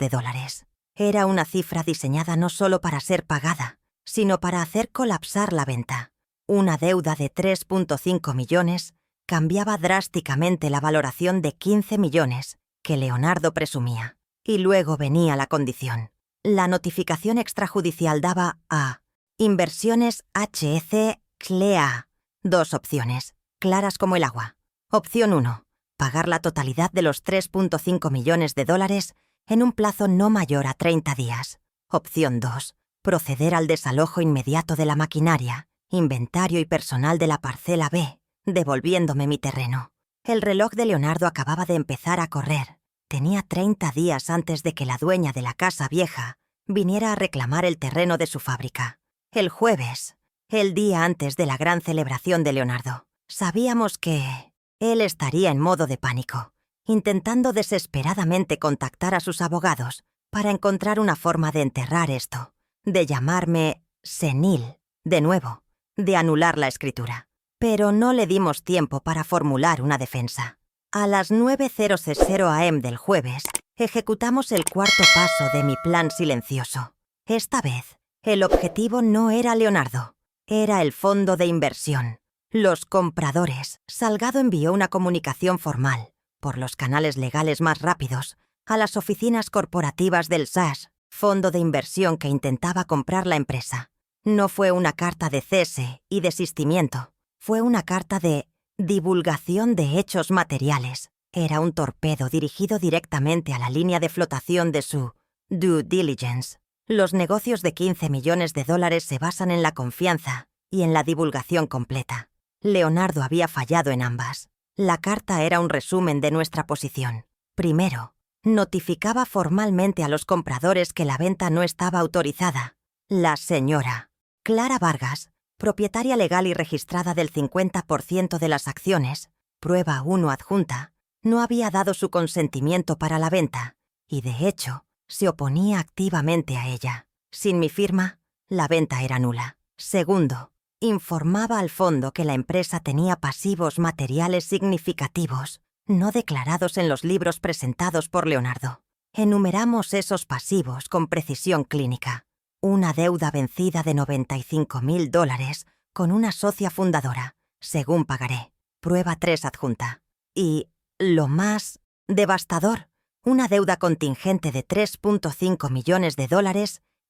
[SPEAKER 1] Era una cifra diseñada no solo para ser pagada, sino para hacer colapsar la venta. Una deuda de 3.5 millones cambiaba drásticamente la valoración de 15 millones que Leonardo presumía. Y luego venía la condición. La notificación extrajudicial daba a Inversiones HCCLA 2 opciones, claras como el agua. Opción 1. Pagar la totalidad de los $3.5 millones en un plazo no mayor a 30 días. Opción 2. Proceder al desalojo inmediato de la maquinaria, inventario y personal de la parcela B, devolviéndome mi terreno. El reloj de Leonardo acababa de empezar a correr. Tenía 30 días antes de que la dueña de la casa vieja viniera a reclamar el terreno de su fábrica. El jueves, el día antes de la gran celebración de Leonardo, sabíamos que él estaría en modo de pánico, intentando desesperadamente contactar a sus abogados para encontrar una forma de enterrar esto, de llamarme senil, de nuevo, de anular la escritura. Pero no le dimos tiempo para formular una defensa. A las 9:00 am del jueves, ejecutamos el cuarto paso de mi plan silencioso. Esta vez, el objetivo no era Leonardo, era el fondo de inversión. Los compradores. Salgado envió una comunicación formal, por los canales legales más rápidos, a las oficinas corporativas del SAS, fondo de inversión que intentaba comprar la empresa. No fue una carta de cese y desistimiento, fue una carta de divulgación de hechos materiales. Era un torpedo dirigido directamente a la línea de flotación de su due diligence. Los negocios de $15 millones se basan en la confianza y en la divulgación completa. Leonardo había fallado en ambas. La carta era un resumen de nuestra posición. Primero, notificaba formalmente a los compradores que la venta no estaba autorizada. La señora Clara Vargas, propietaria legal y registrada del 50% de las acciones, prueba 1 adjunta, no había dado su consentimiento para la venta y, de hecho, se oponía activamente a ella. Sin mi firma, la venta era nula. Segundo, informaba al fondo que la empresa tenía pasivos materiales significativos, no declarados en los libros presentados por Leonardo. Enumeramos esos pasivos con precisión clínica. Una deuda vencida de $95.000 con una socia fundadora, según pagaré. Prueba 3 adjunta. Y, lo más devastador, una deuda contingente de $3.5 millones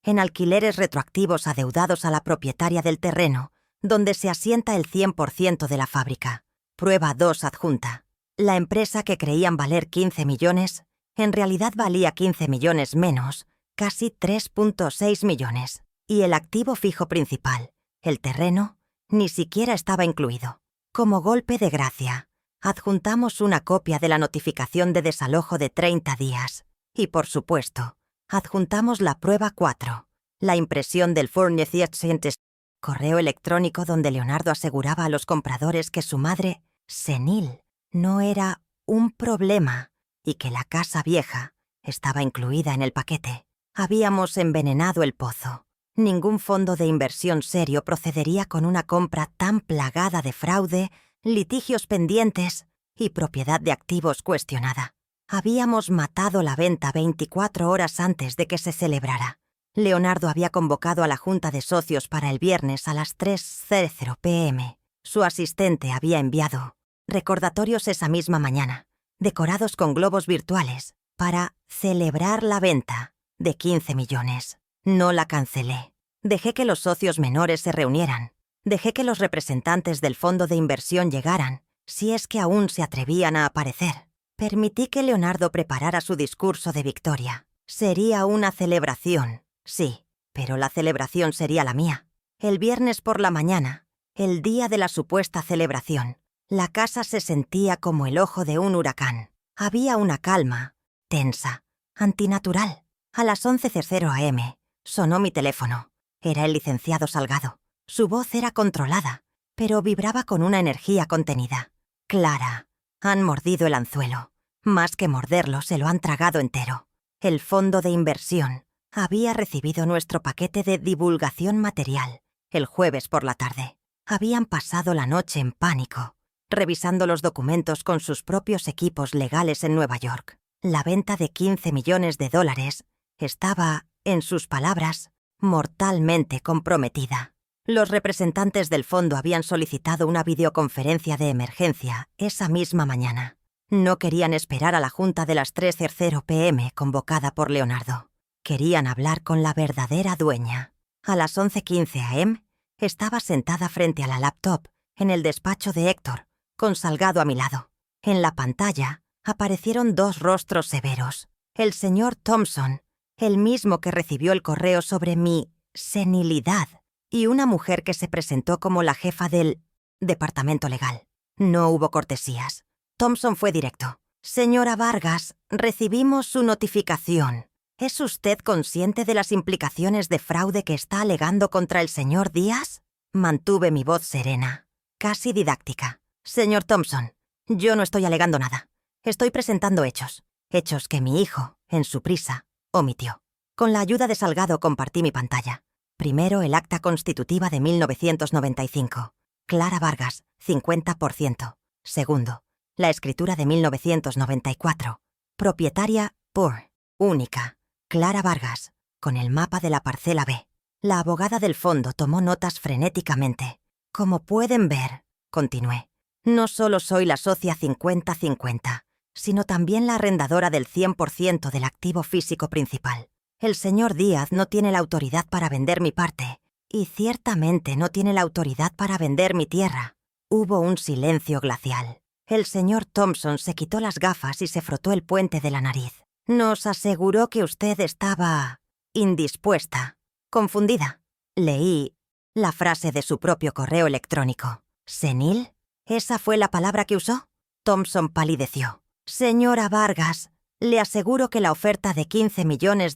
[SPEAKER 1] en alquileres retroactivos adeudados a la propietaria del terreno, donde se asienta el 100% de la fábrica. Prueba 2 adjunta. La empresa que creían valer 15 millones, en realidad valía 15 millones menos, casi 3.6 millones. Y el activo fijo principal, el terreno, ni siquiera estaba incluido. Como golpe de gracia, adjuntamos una copia de la notificación de desalojo de 30 días. Y, por supuesto, adjuntamos la prueba 4, la impresión del Furniture correo electrónico donde Leonardo aseguraba a los compradores que su madre, senil, no era un problema y que la casa vieja estaba incluida en el paquete. Habíamos envenenado el pozo. Ningún fondo de inversión serio procedería con una compra tan plagada de fraude, litigios pendientes y propiedad de activos cuestionada. Habíamos matado la venta 24 horas antes de que se celebrara. Leonardo había convocado a la junta de socios para el viernes a las 3:00 p.m. Su asistente había enviado recordatorios esa misma mañana, decorados con globos virtuales, para celebrar la venta de 15 millones. No la cancelé. Dejé que los socios menores se reunieran. Dejé que los representantes del fondo de inversión llegaran, si es que aún se atrevían a aparecer. Permití que Leonardo preparara su discurso de victoria. Sería una celebración, sí, pero la celebración sería la mía. El viernes por la mañana, el día de la supuesta celebración, la casa se sentía como el ojo de un huracán. Había una calma, tensa, antinatural. A las 11:00 am, sonó mi teléfono. Era el licenciado Salgado. Su voz era controlada, pero vibraba con una energía contenida. Clara, han mordido el anzuelo. Más que morderlo, se lo han tragado entero. El fondo de inversión había recibido nuestro paquete de divulgación material el jueves por la tarde. Habían pasado la noche en pánico, revisando los documentos con sus propios equipos legales en Nueva York. La venta de 15 millones de dólares estaba, en sus palabras, mortalmente comprometida. Los representantes del fondo habían solicitado una videoconferencia de emergencia esa misma mañana. No querían esperar a la junta de las 3:00 p.m. convocada por Leonardo. Querían hablar con la verdadera dueña. A las 11:15 am, estaba sentada frente a la laptop en el despacho de Héctor, con Salgado a mi lado. En la pantalla aparecieron dos rostros severos. El señor Thompson, el mismo que recibió el correo sobre mi senilidad, y una mujer que se presentó como la jefa del departamento legal. No hubo cortesías. Thompson fue directo. Señora Vargas, recibimos su notificación. ¿Es usted consciente de las implicaciones de fraude que está alegando contra el señor Díaz? Mantuve mi voz serena, casi didáctica. Señor Thompson, yo no estoy alegando nada. Estoy presentando hechos. Hechos que mi hijo, en su prisa, omitió. Con la ayuda de Salgado compartí mi pantalla. Primero el acta constitutiva de 1995. Clara Vargas, 50%. Segundo, la escritura de 1994. Propietaria, por, única, Clara Vargas, con el mapa de la parcela B. La abogada del fondo tomó notas frenéticamente. Como pueden ver, continué, no solo soy la socia 50-50, sino también la arrendadora del 100% del activo físico principal. El señor Díaz no tiene la autoridad para vender mi parte, y ciertamente no tiene la autoridad para vender mi tierra. Hubo un silencio glacial. El señor Thompson se quitó las gafas y se frotó el puente de la nariz. Nos aseguró que usted estaba indispuesta, confundida. Leí la frase de su propio correo electrónico. ¿Senil? ¿Esa fue la palabra que usó? Thompson palideció. Señora Vargas, le aseguro que la oferta de $15 millones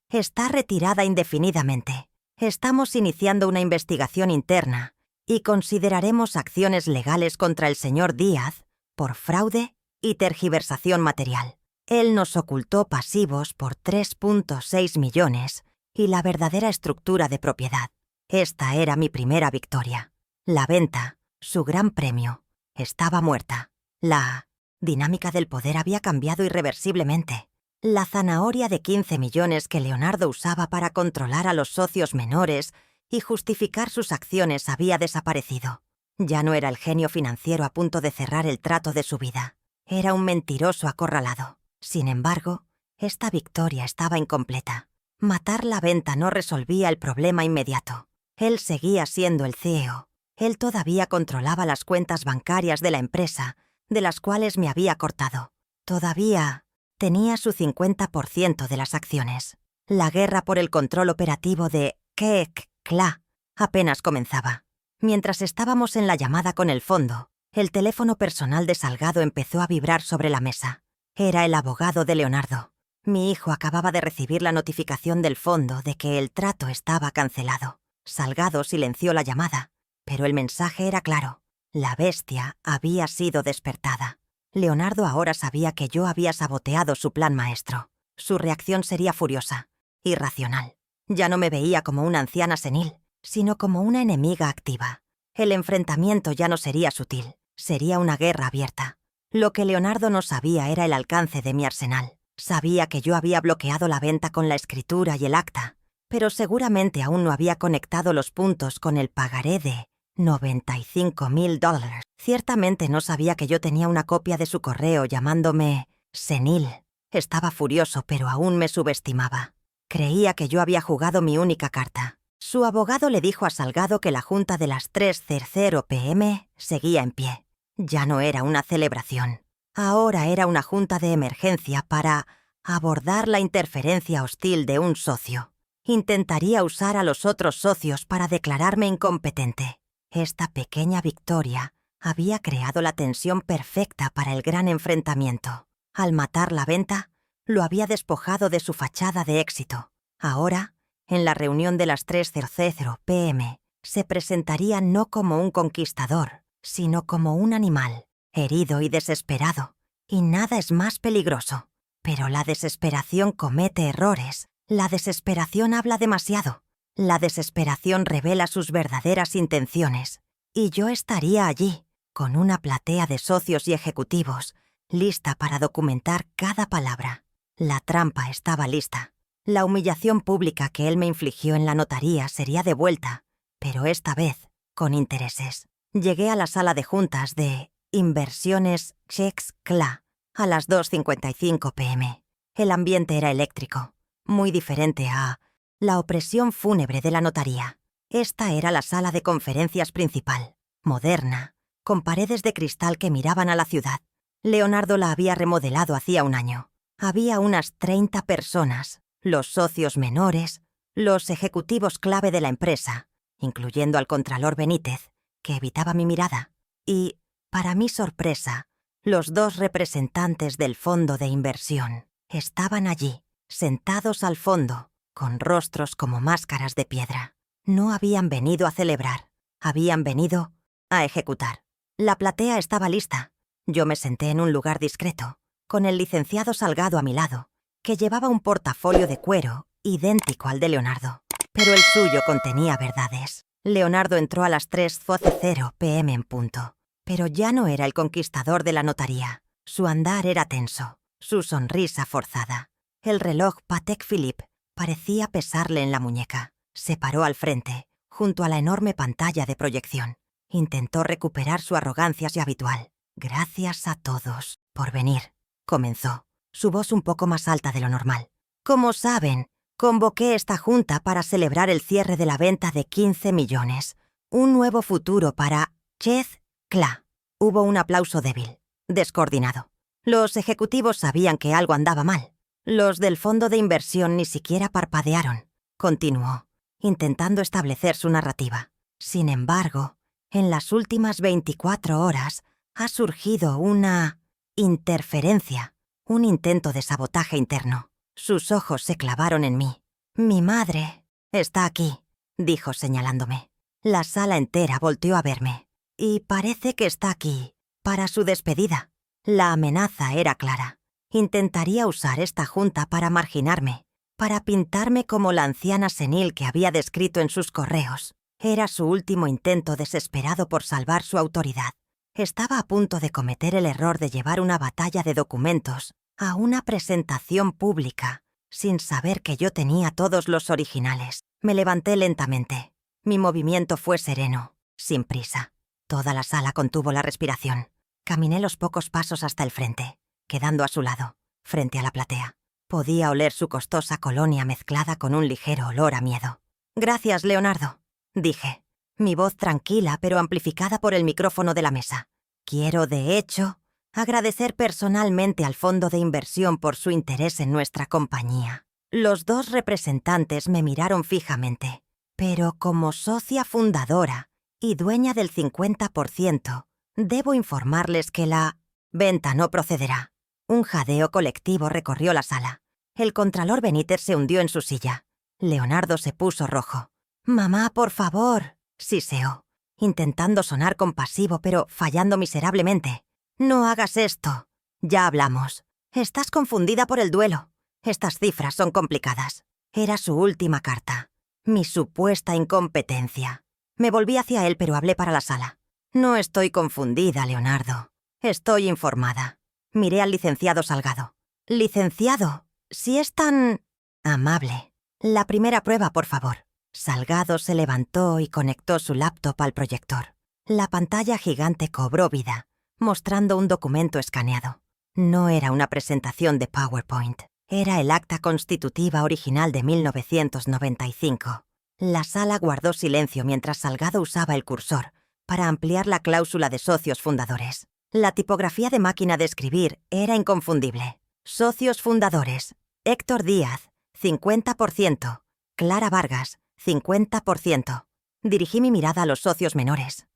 [SPEAKER 1] está retirada indefinidamente. Estamos iniciando una investigación interna y consideraremos acciones legales contra el señor Díaz por fraude y tergiversación material. Él nos ocultó pasivos por 3.6 millones y la verdadera estructura de propiedad. Esta era mi primera victoria. La venta, su gran premio, estaba muerta. La dinámica del poder había cambiado irreversiblemente. La zanahoria de 15 millones que Leonardo usaba para controlar a los socios menores y justificar sus acciones había desaparecido. Ya no era el genio financiero a punto de cerrar el trato de su vida. Era un mentiroso acorralado. Sin embargo, esta victoria estaba incompleta. Matar la venta no resolvía el problema inmediato. Él seguía siendo el CEO. Él todavía controlaba las cuentas bancarias de la empresa, de las cuales me había cortado. Todavía tenía su 50% de las acciones. La guerra por el control operativo de KEKLA apenas comenzaba. Mientras estábamos en la llamada con el fondo, el teléfono personal de Salgado empezó a vibrar sobre la mesa. Era el abogado de Leonardo. Mi hijo acababa de recibir la notificación del fondo de que el trato estaba cancelado. Salgado silenció la llamada, pero el mensaje era claro. La bestia había sido despertada. Leonardo ahora sabía que yo había saboteado su plan maestro. Su reacción sería furiosa, irracional. Ya no me veía como una anciana senil, sino como una enemiga activa. El enfrentamiento ya no sería sutil, sería una guerra abierta. Lo que Leonardo no sabía era el alcance de mi arsenal. Sabía que yo había bloqueado la venta con la escritura y el acta, pero seguramente aún no había conectado los puntos con el pagaré de $95,000. Ciertamente no sabía que yo tenía una copia de su correo llamándome senil. Estaba furioso, pero aún me subestimaba. Creía que yo había jugado mi única carta. Su abogado le dijo a Salgado que la junta de las 3:00 p.m. seguía en pie. Ya no era una celebración. Ahora era una junta de emergencia para abordar la interferencia hostil de un socio. Intentaría usar a los otros socios para declararme incompetente. Esta pequeña victoria había creado la tensión perfecta para el gran enfrentamiento. Al matar la venta, lo había despojado de su fachada de éxito. Ahora, en la reunión de las 3:00 p.m., se presentaría no como un conquistador, sino como un animal, herido y desesperado. Y nada es más peligroso. Pero la desesperación comete errores. La desesperación habla demasiado. La desesperación revela sus verdaderas intenciones. Y yo estaría allí, con una platea de socios y ejecutivos, lista para documentar cada palabra. La trampa estaba lista. La humillación pública que él me infligió en la notaría sería devuelta, pero esta vez con intereses. Llegué a la sala de juntas de Inversiones KEKLA a las 2:55 p.m. El ambiente era eléctrico, muy diferente a la opresión fúnebre de la notaría. Esta era la sala de conferencias principal, moderna, con paredes de cristal que miraban a la ciudad. Leonardo la había remodelado hacía un año. Había unas 30 personas, los socios menores, los ejecutivos clave de la empresa, incluyendo al contralor Benítez, que evitaba mi mirada, y, para mi sorpresa, los 2 representantes del fondo de inversión estaban allí, sentados al fondo, con rostros como máscaras de piedra. No habían venido a celebrar, habían venido a ejecutar. La platea estaba lista. Yo me senté en un lugar discreto, con el licenciado Salgado a mi lado, que llevaba un portafolio de cuero idéntico al de Leonardo, pero el suyo contenía verdades. Leonardo entró a las 3:00 p.m. en punto, pero ya no era el conquistador de la notaría. Su andar era tenso, su sonrisa forzada. El reloj Patek Philippe parecía pesarle en la muñeca. Se paró al frente, junto a la enorme pantalla de proyección. Intentó recuperar su arrogancia habitual. «Gracias a todos por venir», comenzó, su voz un poco más alta de lo normal. «Como saben, convoqué esta junta para celebrar el cierre de la venta de 15 millones. Un nuevo futuro para Chez Cla». Hubo un aplauso débil, descoordinado. Los ejecutivos sabían que algo andaba mal. Los del fondo de inversión ni siquiera parpadearon. Continuó, intentando establecer su narrativa. Sin embargo, en las últimas 24 horas ha surgido una interferencia, un intento de sabotaje interno. Sus ojos se clavaron en mí. «Mi madre está aquí», dijo señalándome. La sala entera volteó a verme. «Y parece que está aquí para su despedida». La amenaza era clara. Intentaría usar esta junta para marginarme, para pintarme como la anciana senil que había descrito en sus correos. Era su último intento desesperado por salvar su autoridad. Estaba a punto de cometer el error de llevar una batalla de documentos a una presentación pública, sin saber que yo tenía todos los originales. Me levanté lentamente. Mi movimiento fue sereno, sin prisa. Toda la sala contuvo la respiración. Caminé los pocos pasos hasta el frente, quedando a su lado, frente a la platea. Podía oler su costosa colonia mezclada con un ligero olor a miedo. «Gracias, Leonardo», dije, mi voz tranquila pero amplificada por el micrófono de la mesa. «Quiero, de hecho, agradecer personalmente al fondo de inversión por su interés en nuestra compañía». Los dos representantes me miraron fijamente, pero como socia fundadora y dueña del 50%, debo informarles que la venta no procederá. Un jadeo colectivo recorrió la sala. El contralor Benítez se hundió en su silla. Leonardo se puso rojo. «Mamá, por favor», siseó, intentando sonar compasivo pero fallando miserablemente. «No hagas esto. Ya hablamos. Estás confundida por el duelo. Estas cifras son complicadas». Era su última carta. Mi supuesta incompetencia. Me volví hacia él pero hablé para la sala. «No estoy confundida, Leonardo. Estoy informada». Miré al licenciado Salgado. «Licenciado, si es tan amable. La primera prueba, por favor». Salgado se levantó y conectó su laptop al proyector. La pantalla gigante cobró vida, mostrando un documento escaneado. No era una presentación de PowerPoint. Era el acta constitutiva original de 1995. La sala guardó silencio mientras Salgado usaba el cursor para ampliar la cláusula de socios fundadores. La tipografía de máquina de escribir era inconfundible. Socios fundadores: Héctor Díaz, 50%. Clara Vargas, 50%. Dirigí mi mirada a los socios menores.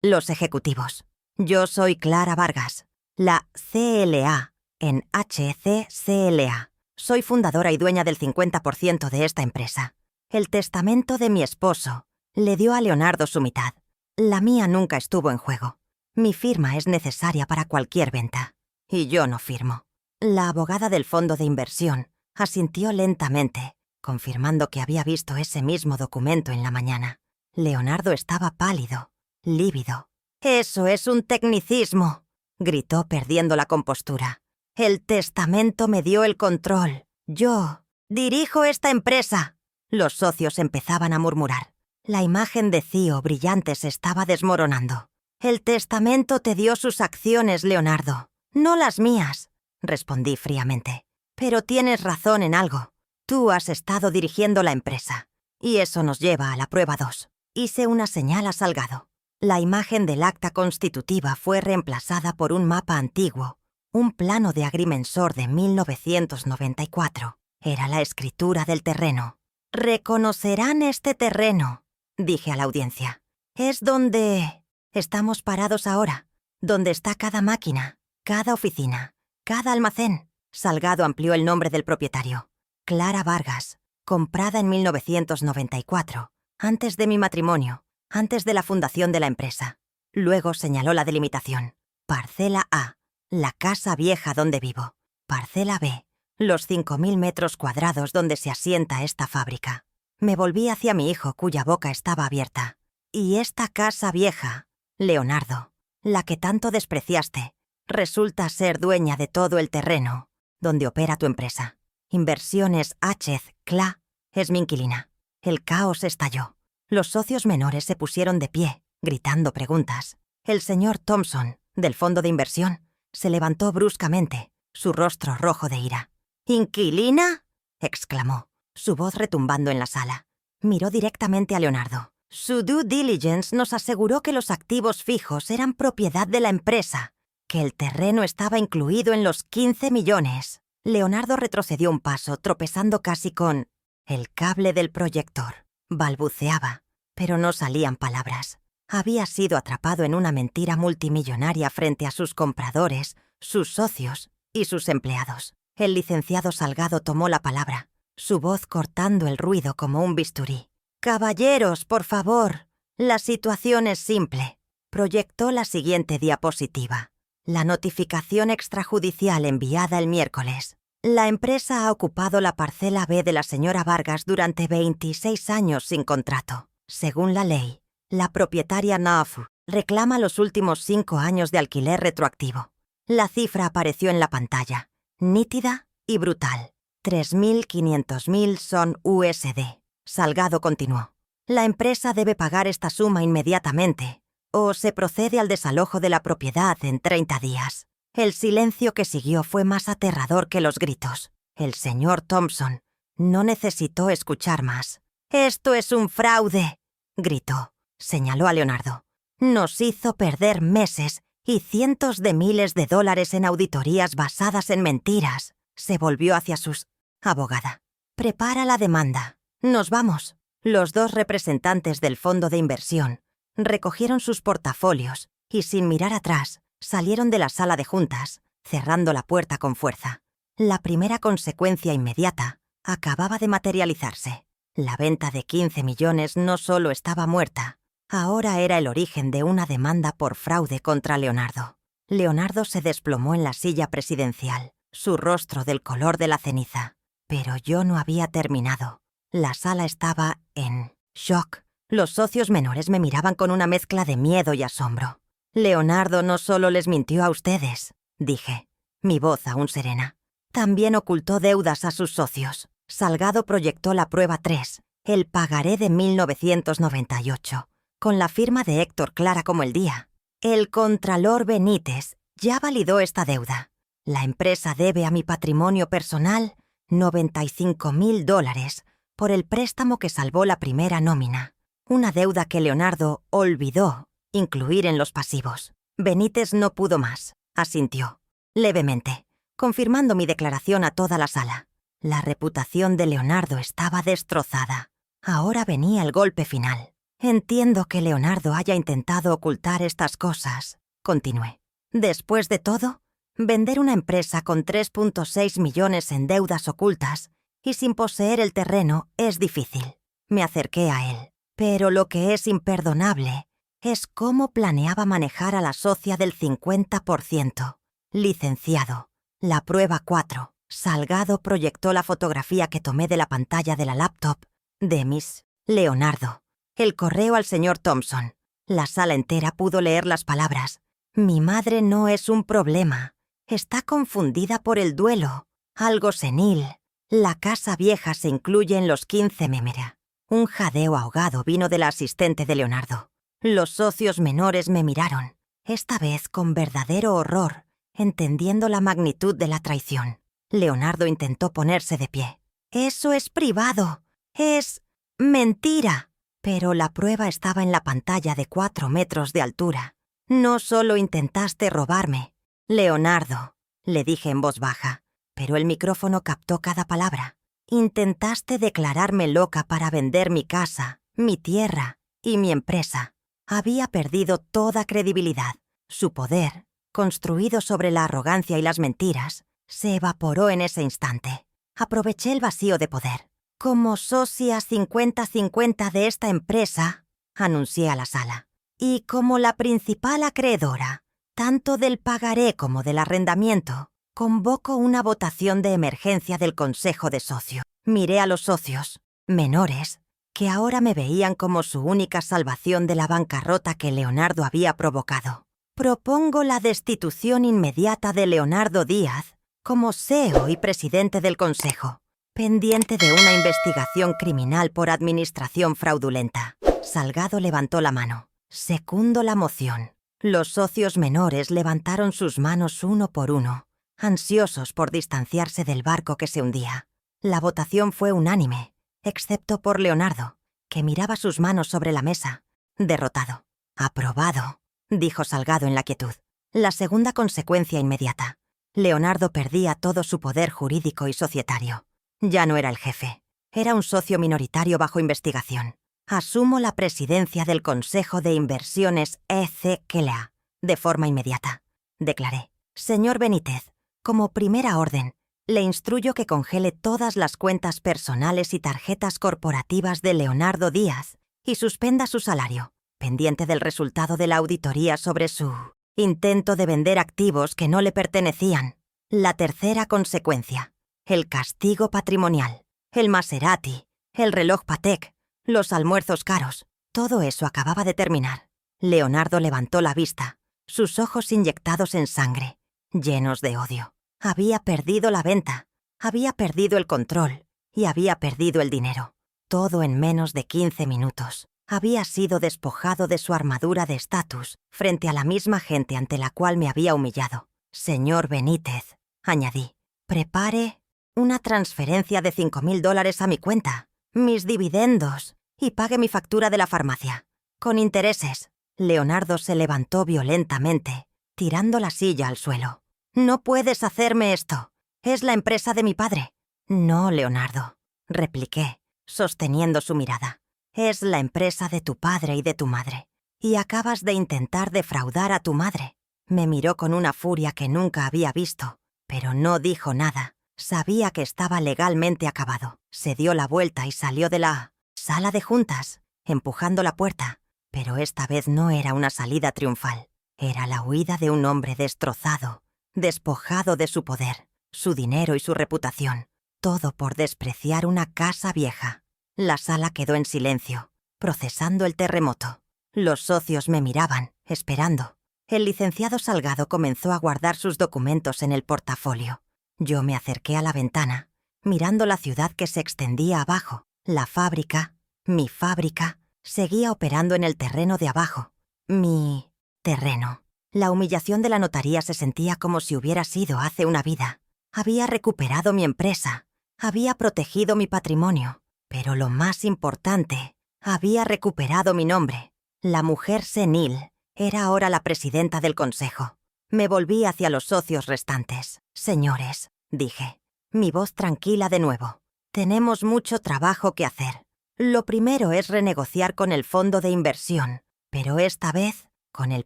[SPEAKER 1] Los ejecutivos. «Yo soy Clara Vargas, la CLA en HCCLA. Soy fundadora y dueña del 50% de esta empresa. El testamento de mi esposo le dio a Leonardo su mitad. La mía nunca estuvo en juego. Mi firma es necesaria para cualquier venta. Y yo no firmo». La abogada del fondo de inversión asintió lentamente, confirmando que había visto ese mismo documento en la mañana. Leonardo estaba pálido, lívido. «Eso es un tecnicismo», gritó perdiendo la compostura. «El testamento me dio el control. Yo dirijo esta empresa». Los socios empezaban a murmurar. La imagen de Cío brillante se estaba desmoronando. «El testamento te dio sus acciones, Leonardo, no las mías», respondí fríamente. «Pero tienes razón en algo. Tú has estado dirigiendo la empresa. Y eso nos lleva a la prueba 2. Hice una señal a Salgado. La imagen del acta constitutiva fue reemplazada por un mapa antiguo, un plano de agrimensor de 1994. Era la escritura del terreno. «Reconocerán este terreno», dije a la audiencia. «Es donde estamos parados ahora, donde está cada máquina, cada oficina, cada almacén». Salgado amplió el nombre del propietario. «Clara Vargas, comprada en 1994, antes de mi matrimonio, antes de la fundación de la empresa». Luego señaló la delimitación. «Parcela A, la casa vieja donde vivo. Parcela B, los 5.000 metros cuadrados donde se asienta esta fábrica». Me volví hacia mi hijo, cuya boca estaba abierta. «Y esta casa vieja, Leonardo, la que tanto despreciaste, resulta ser dueña de todo el terreno donde opera tu empresa. Inversiones H.Z.Cla es mi inquilina». El caos estalló. Los socios menores se pusieron de pie, gritando preguntas. El señor Thompson, del fondo de inversión, se levantó bruscamente, su rostro rojo de ira. «¿Inquilina?», exclamó, su voz retumbando en la sala. Miró directamente a Leonardo. «Su due diligence nos aseguró que los activos fijos eran propiedad de la empresa, que el terreno estaba incluido en los 15 millones». Leonardo retrocedió un paso, tropezando casi con el cable del proyector. Balbuceaba, pero no salían palabras. Había sido atrapado en una mentira multimillonaria frente a sus compradores, sus socios y sus empleados. El licenciado Salgado tomó la palabra, su voz cortando el ruido como un bisturí. «Caballeros, por favor, la situación es simple». Proyectó la siguiente diapositiva. La notificación extrajudicial enviada el miércoles. La empresa ha ocupado la parcela B de la señora Vargas durante 26 años sin contrato. Según la ley, la propietaria Knopf reclama los últimos 5 años de alquiler retroactivo. La cifra apareció en la pantalla, nítida y brutal. 3.500.000 son USD. Salgado continuó. La empresa debe pagar esta suma inmediatamente, o se procede al desalojo de la propiedad en 30 días. El silencio que siguió fue más aterrador que los gritos. El señor Thompson no necesitó escuchar más. «¡Esto es un fraude!», gritó. Señaló a Leonardo. «Nos hizo perder meses y cientos de miles de dólares en auditorías basadas en mentiras». Se volvió hacia sus abogada. «Prepara la demanda. Nos vamos». Los dos representantes del fondo de inversión recogieron sus portafolios y, sin mirar atrás, salieron de la sala de juntas, cerrando la puerta con fuerza. La primera consecuencia inmediata acababa de materializarse. La venta de 15 millones no solo estaba muerta, ahora era el origen de una demanda por fraude contra Leonardo. Leonardo se desplomó en la silla presidencial, su rostro del color de la ceniza. Pero yo no había terminado. La sala estaba en shock. Los socios menores me miraban con una mezcla de miedo y asombro. «Leonardo no solo les mintió a ustedes», dije, mi voz aún serena. «También ocultó deudas a sus socios». Salgado proyectó la prueba 3, el pagaré de 1998, con la firma de Héctor clara como el día. «El contralor Benítez ya validó esta deuda. La empresa debe a mi patrimonio personal $95.000 por el préstamo que salvó la primera nómina. Una deuda que Leonardo olvidó incluir en los pasivos». Benítez no pudo más. Asintió, levemente, confirmando mi declaración a toda la sala. La reputación de Leonardo estaba destrozada. Ahora venía el golpe final. «Entiendo que Leonardo haya intentado ocultar estas cosas», continué. «Después de todo, vender una empresa con 3.6 millones en deudas ocultas y sin poseer el terreno es difícil». Me acerqué a él. «Pero lo que es imperdonable es cómo planeaba manejar a la socia del 50%. Licenciado, la prueba 4. Salgado proyectó la fotografía que tomé de la pantalla de la laptop de Miss Leonardo. El correo al señor Thompson. La sala entera pudo leer las palabras. «Mi madre no es un problema. Está confundida por el duelo. Algo senil. La casa vieja se incluye en los 15 memera». Un jadeo ahogado vino de la asistente de Leonardo. Los socios menores me miraron, esta vez con verdadero horror, entendiendo la magnitud de la traición. Leonardo intentó ponerse de pie. «Eso es privado. Es mentira». Pero la prueba estaba en la pantalla de 4 metros de altura. «No solo intentaste robarme, Leonardo», le dije en voz baja, pero el micrófono captó cada palabra. «Intentaste declararme loca para vender mi casa, mi tierra y mi empresa». Había perdido toda credibilidad. Su poder, construido sobre la arrogancia y las mentiras, se evaporó en ese instante. Aproveché el vacío de poder. «Como socia 50-50 de esta empresa», anuncié a la sala, «y como la principal acreedora, tanto del pagaré como del arrendamiento, convoco una votación de emergencia del Consejo de Socios». Miré a los socios menores que ahora me veían como su única salvación de la bancarrota que Leonardo había provocado. Propongo la destitución inmediata de Leonardo Díaz como CEO y presidente del Consejo, pendiente de una investigación criminal por administración fraudulenta. Salgado levantó la mano. Secundo la moción. Los socios menores levantaron sus manos uno por uno, ansiosos por distanciarse del barco que se hundía. La votación fue unánime, excepto por Leonardo, que miraba sus manos sobre la mesa, derrotado. «Aprobado», dijo Salgado en la quietud. La segunda consecuencia inmediata. Leonardo perdía todo su poder jurídico y societario. Ya no era el jefe. Era un socio minoritario bajo investigación. Asumo la presidencia del Consejo de Inversiones ECKLA de forma inmediata, declaré. Señor Benítez, como primera orden, le instruyo que congele todas las cuentas personales y tarjetas corporativas de Leonardo Díaz y suspenda su salario, pendiente del resultado de la auditoría sobre su intento de vender activos que no le pertenecían. La tercera consecuencia, el castigo patrimonial, el Maserati, el reloj Patek, los almuerzos caros, todo eso acababa de terminar. Leonardo levantó la vista, sus ojos inyectados en sangre, llenos de odio. Había perdido la venta, había perdido el control y había perdido el dinero. Todo en menos de 15 minutos. Había sido despojado de su armadura de estatus frente a la misma gente ante la cual me había humillado. Señor Benítez, añadí, prepare una transferencia de $5.000 a mi cuenta, mis dividendos, y pague mi factura de la farmacia. Con intereses. Leonardo se levantó violentamente, tirando la silla al suelo. «No puedes hacerme esto. Es la empresa de mi padre». «No, Leonardo», repliqué, sosteniendo su mirada. «Es la empresa de tu padre y de tu madre. Y acabas de intentar defraudar a tu madre». Me miró con una furia que nunca había visto, pero no dijo nada. Sabía que estaba legalmente acabado. Se dio la vuelta y salió de la sala de juntas, empujando la puerta. Pero esta vez no era una salida triunfal. Era la huida de un hombre destrozado, despojado de su poder, su dinero y su reputación. Todo por despreciar una casa vieja. La sala quedó en silencio, procesando el terremoto. Los socios me miraban, esperando. El licenciado Salgado comenzó a guardar sus documentos en el portafolio. Yo me acerqué a la ventana, mirando la ciudad que se extendía abajo. La fábrica, mi fábrica, seguía operando en el terreno de abajo. Mi terreno. La humillación de la notaría se sentía como si hubiera sido hace una vida. Había recuperado mi empresa, había protegido mi patrimonio, pero lo más importante, había recuperado mi nombre. La mujer senil era ahora la presidenta del consejo. Me volví hacia los socios restantes. «Señores», dije, mi voz tranquila de nuevo, «tenemos mucho trabajo que hacer. Lo primero es renegociar con el fondo de inversión, pero esta vez con el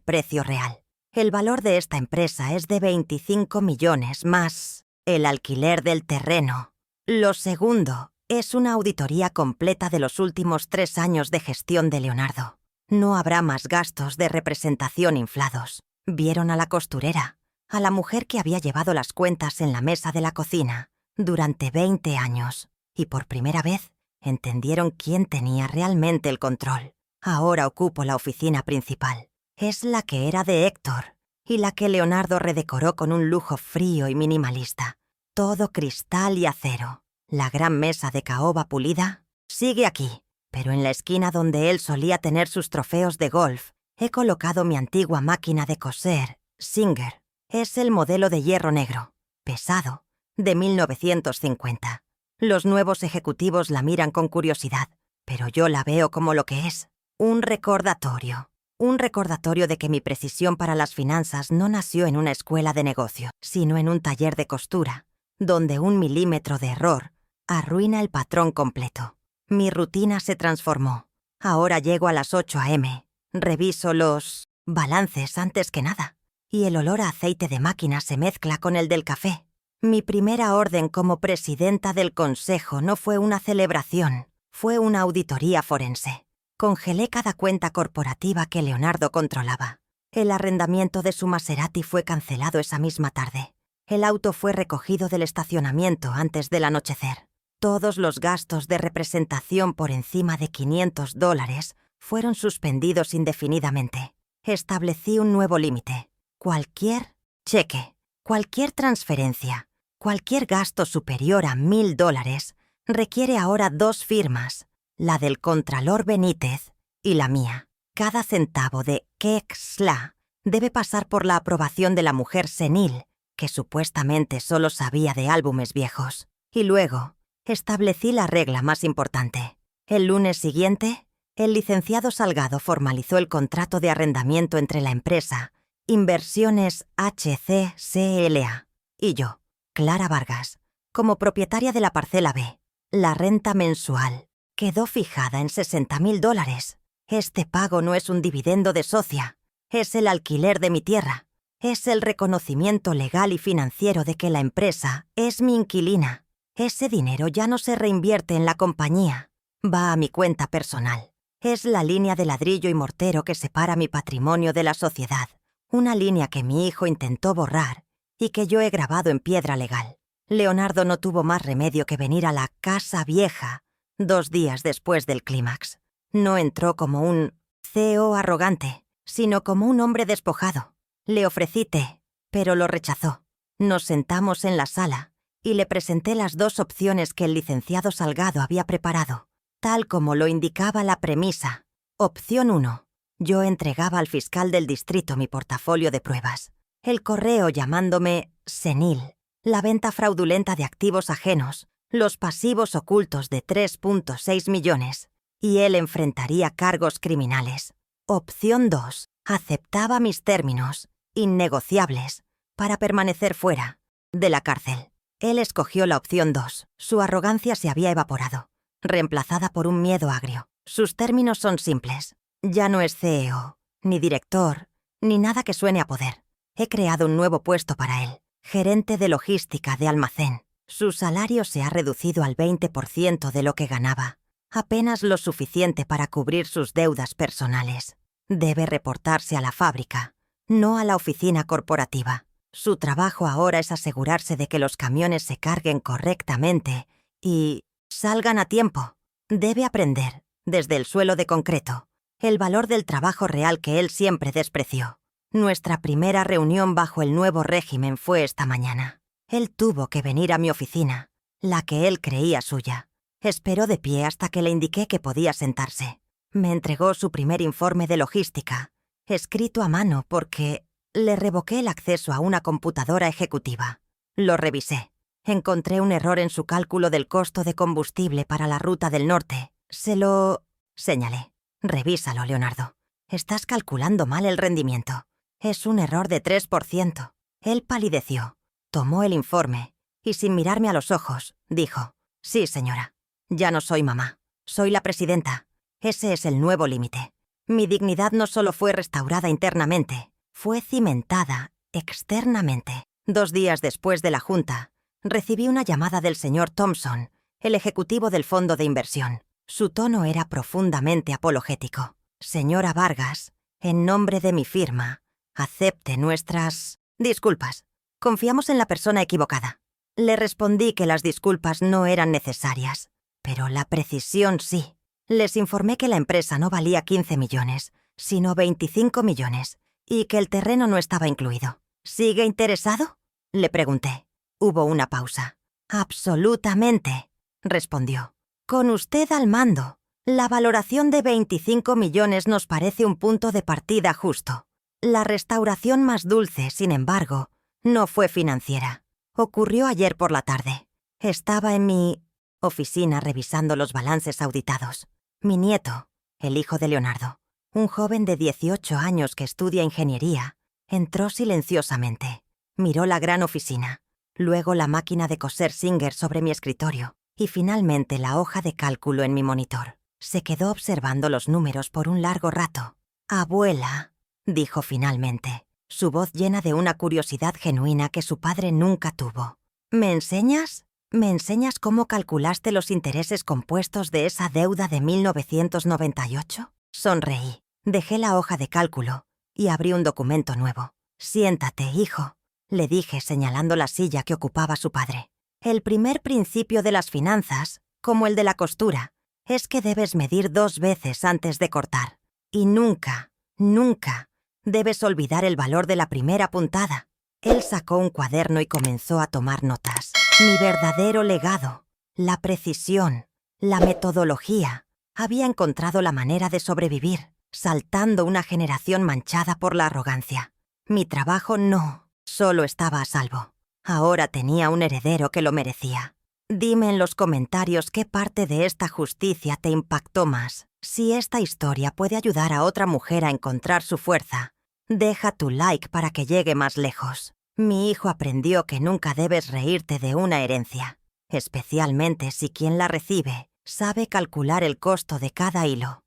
[SPEAKER 1] precio real. El valor de esta empresa es de 25 millones más el alquiler del terreno. Lo segundo es una auditoría completa de los últimos 3 años de gestión de Leonardo. No habrá más gastos de representación inflados». Vieron a la costurera, a la mujer que había llevado las cuentas en la mesa de la cocina durante 20 años, y por primera vez entendieron quién tenía realmente el control. Ahora ocupo la oficina principal. Es la que era de Héctor, y la que Leonardo redecoró con un lujo frío y minimalista. Todo cristal y acero. La gran mesa de caoba pulida sigue aquí, pero en la esquina donde él solía tener sus trofeos de golf, he colocado mi antigua máquina de coser, Singer. Es el modelo de hierro negro, pesado, de 1950. Los nuevos ejecutivos la miran con curiosidad, pero yo la veo como lo que es, un recordatorio. Un recordatorio de que mi precisión para las finanzas no nació en una escuela de negocio, sino en un taller de costura, donde 1 milímetro de error arruina el patrón completo. Mi rutina se transformó. Ahora llego a las 8 a.m., reviso los balances antes que nada, y el olor a aceite de máquina se mezcla con el del café. Mi primera orden como presidenta del consejo no fue una celebración, fue una auditoría forense. Congelé cada cuenta corporativa que Leonardo controlaba. El arrendamiento de su Maserati fue cancelado esa misma tarde. El auto fue recogido del estacionamiento antes del anochecer. Todos los gastos de representación por encima de $500 fueron suspendidos indefinidamente. Establecí un nuevo límite. Cualquier cheque, cualquier transferencia, cualquier gasto superior a $1,000 requiere ahora 2 firmas, la del Contralor Benítez y la mía. Cada centavo de Kexla debe pasar por la aprobación de la mujer senil, que supuestamente solo sabía de álbumes viejos. Y luego, establecí la regla más importante. El lunes siguiente, el licenciado Salgado formalizó el contrato de arrendamiento entre la empresa Inversiones HC-CLA y yo, Clara Vargas, como propietaria de la parcela B. La renta mensual quedó fijada en $60,000. Este pago no es un dividendo de socia, es el alquiler de mi tierra. Es el reconocimiento legal y financiero de que la empresa es mi inquilina. Ese dinero ya no se reinvierte en la compañía, va a mi cuenta personal. Es la línea de ladrillo y mortero que separa mi patrimonio de la sociedad, una línea que mi hijo intentó borrar y que yo he grabado en piedra legal. Leonardo no tuvo más remedio que venir a la Casa Vieja 2 días después del clímax. No entró como un CEO arrogante, sino como un hombre despojado. Le ofrecí té, pero lo rechazó. Nos sentamos en la sala y le presenté las 2 opciones que el licenciado Salgado había preparado, tal como lo indicaba la premisa. Opción 1. Yo entregaba al fiscal del distrito mi portafolio de pruebas, el correo llamándome senil, la venta fraudulenta de activos ajenos, los pasivos ocultos de 3.6 millones, y él enfrentaría cargos criminales. Opción 2. Aceptaba mis términos, innegociables, para permanecer fuera de la cárcel. Él escogió la opción 2. Su arrogancia se había evaporado, reemplazada por un miedo agrio. Sus términos son simples. Ya no es CEO, ni director, ni nada que suene a poder. He creado un nuevo puesto para él, gerente de logística de almacén. Su salario se ha reducido al 20% de lo que ganaba, apenas lo suficiente para cubrir sus deudas personales. Debe reportarse a la fábrica, no a la oficina corporativa. Su trabajo ahora es asegurarse de que los camiones se carguen correctamente y salgan a tiempo. Debe aprender, desde el suelo de concreto, el valor del trabajo real que él siempre despreció. Nuestra primera reunión bajo el nuevo régimen fue esta mañana. Él tuvo que venir a mi oficina, la que él creía suya. Esperó de pie hasta que le indiqué que podía sentarse. Me entregó su primer informe de logística, escrito a mano porque le revoqué el acceso a una computadora ejecutiva. Lo revisé. Encontré un error en su cálculo del costo de combustible para la ruta del norte. Se lo señalé. Revísalo, Leonardo. Estás calculando mal el rendimiento. Es un error de 3%. Él palideció, tomó el informe y, sin mirarme a los ojos, dijo: «Sí, señora. Ya no soy mamá. Soy la presidenta. Ese es el nuevo límite». Mi dignidad no solo fue restaurada internamente, fue cimentada externamente. 2 días después de la junta, recibí una llamada del señor Thompson, el ejecutivo del fondo de inversión. Su tono era profundamente apologético. «Señora Vargas, en nombre de mi firma, acepte nuestras disculpas. Confiamos en la persona equivocada». Le respondí que las disculpas no eran necesarias, pero la precisión sí. Les informé que la empresa no valía 15 millones, sino 25 millones, y que el terreno no estaba incluido. «¿Sigue interesado?», le pregunté. Hubo una pausa. «Absolutamente», respondió. «Con usted al mando, la valoración de 25 millones nos parece un punto de partida justo. La restauración más dulce, sin embargo, no fue financiera. Ocurrió ayer por la tarde. Estaba en mi oficina revisando los balances auditados. Mi nieto, el hijo de Leonardo, un joven de 18 años que estudia ingeniería, entró silenciosamente. Miró la gran oficina, luego la máquina de coser Singer sobre mi escritorio y finalmente la hoja de cálculo en mi monitor. Se quedó observando los números por un largo rato. «Abuela», dijo finalmente, su voz llena de una curiosidad genuina que su padre nunca tuvo. «¿Me enseñas? ¿Me enseñas cómo calculaste los intereses compuestos de esa deuda de 1998? Sonreí, dejé la hoja de cálculo y abrí un documento nuevo. «Siéntate, hijo», le dije señalando la silla que ocupaba su padre. El primer principio de las finanzas, como el de la costura, es que debes medir 2 veces antes de cortar. Y nunca, nunca debes olvidar el valor de la primera puntada. Él sacó un cuaderno y comenzó a tomar notas. Mi verdadero legado, la precisión, la metodología. Había encontrado la manera de sobrevivir, saltando una generación manchada por la arrogancia. Mi trabajo no solo estaba a salvo. Ahora tenía un heredero que lo merecía. Dime en los comentarios qué parte de esta justicia te impactó más. Si esta historia puede ayudar a otra mujer a encontrar su fuerza, deja tu like para que llegue más lejos. Mi hijo aprendió que nunca debes reírte de una herencia, especialmente si quien la recibe sabe calcular el costo de cada hilo.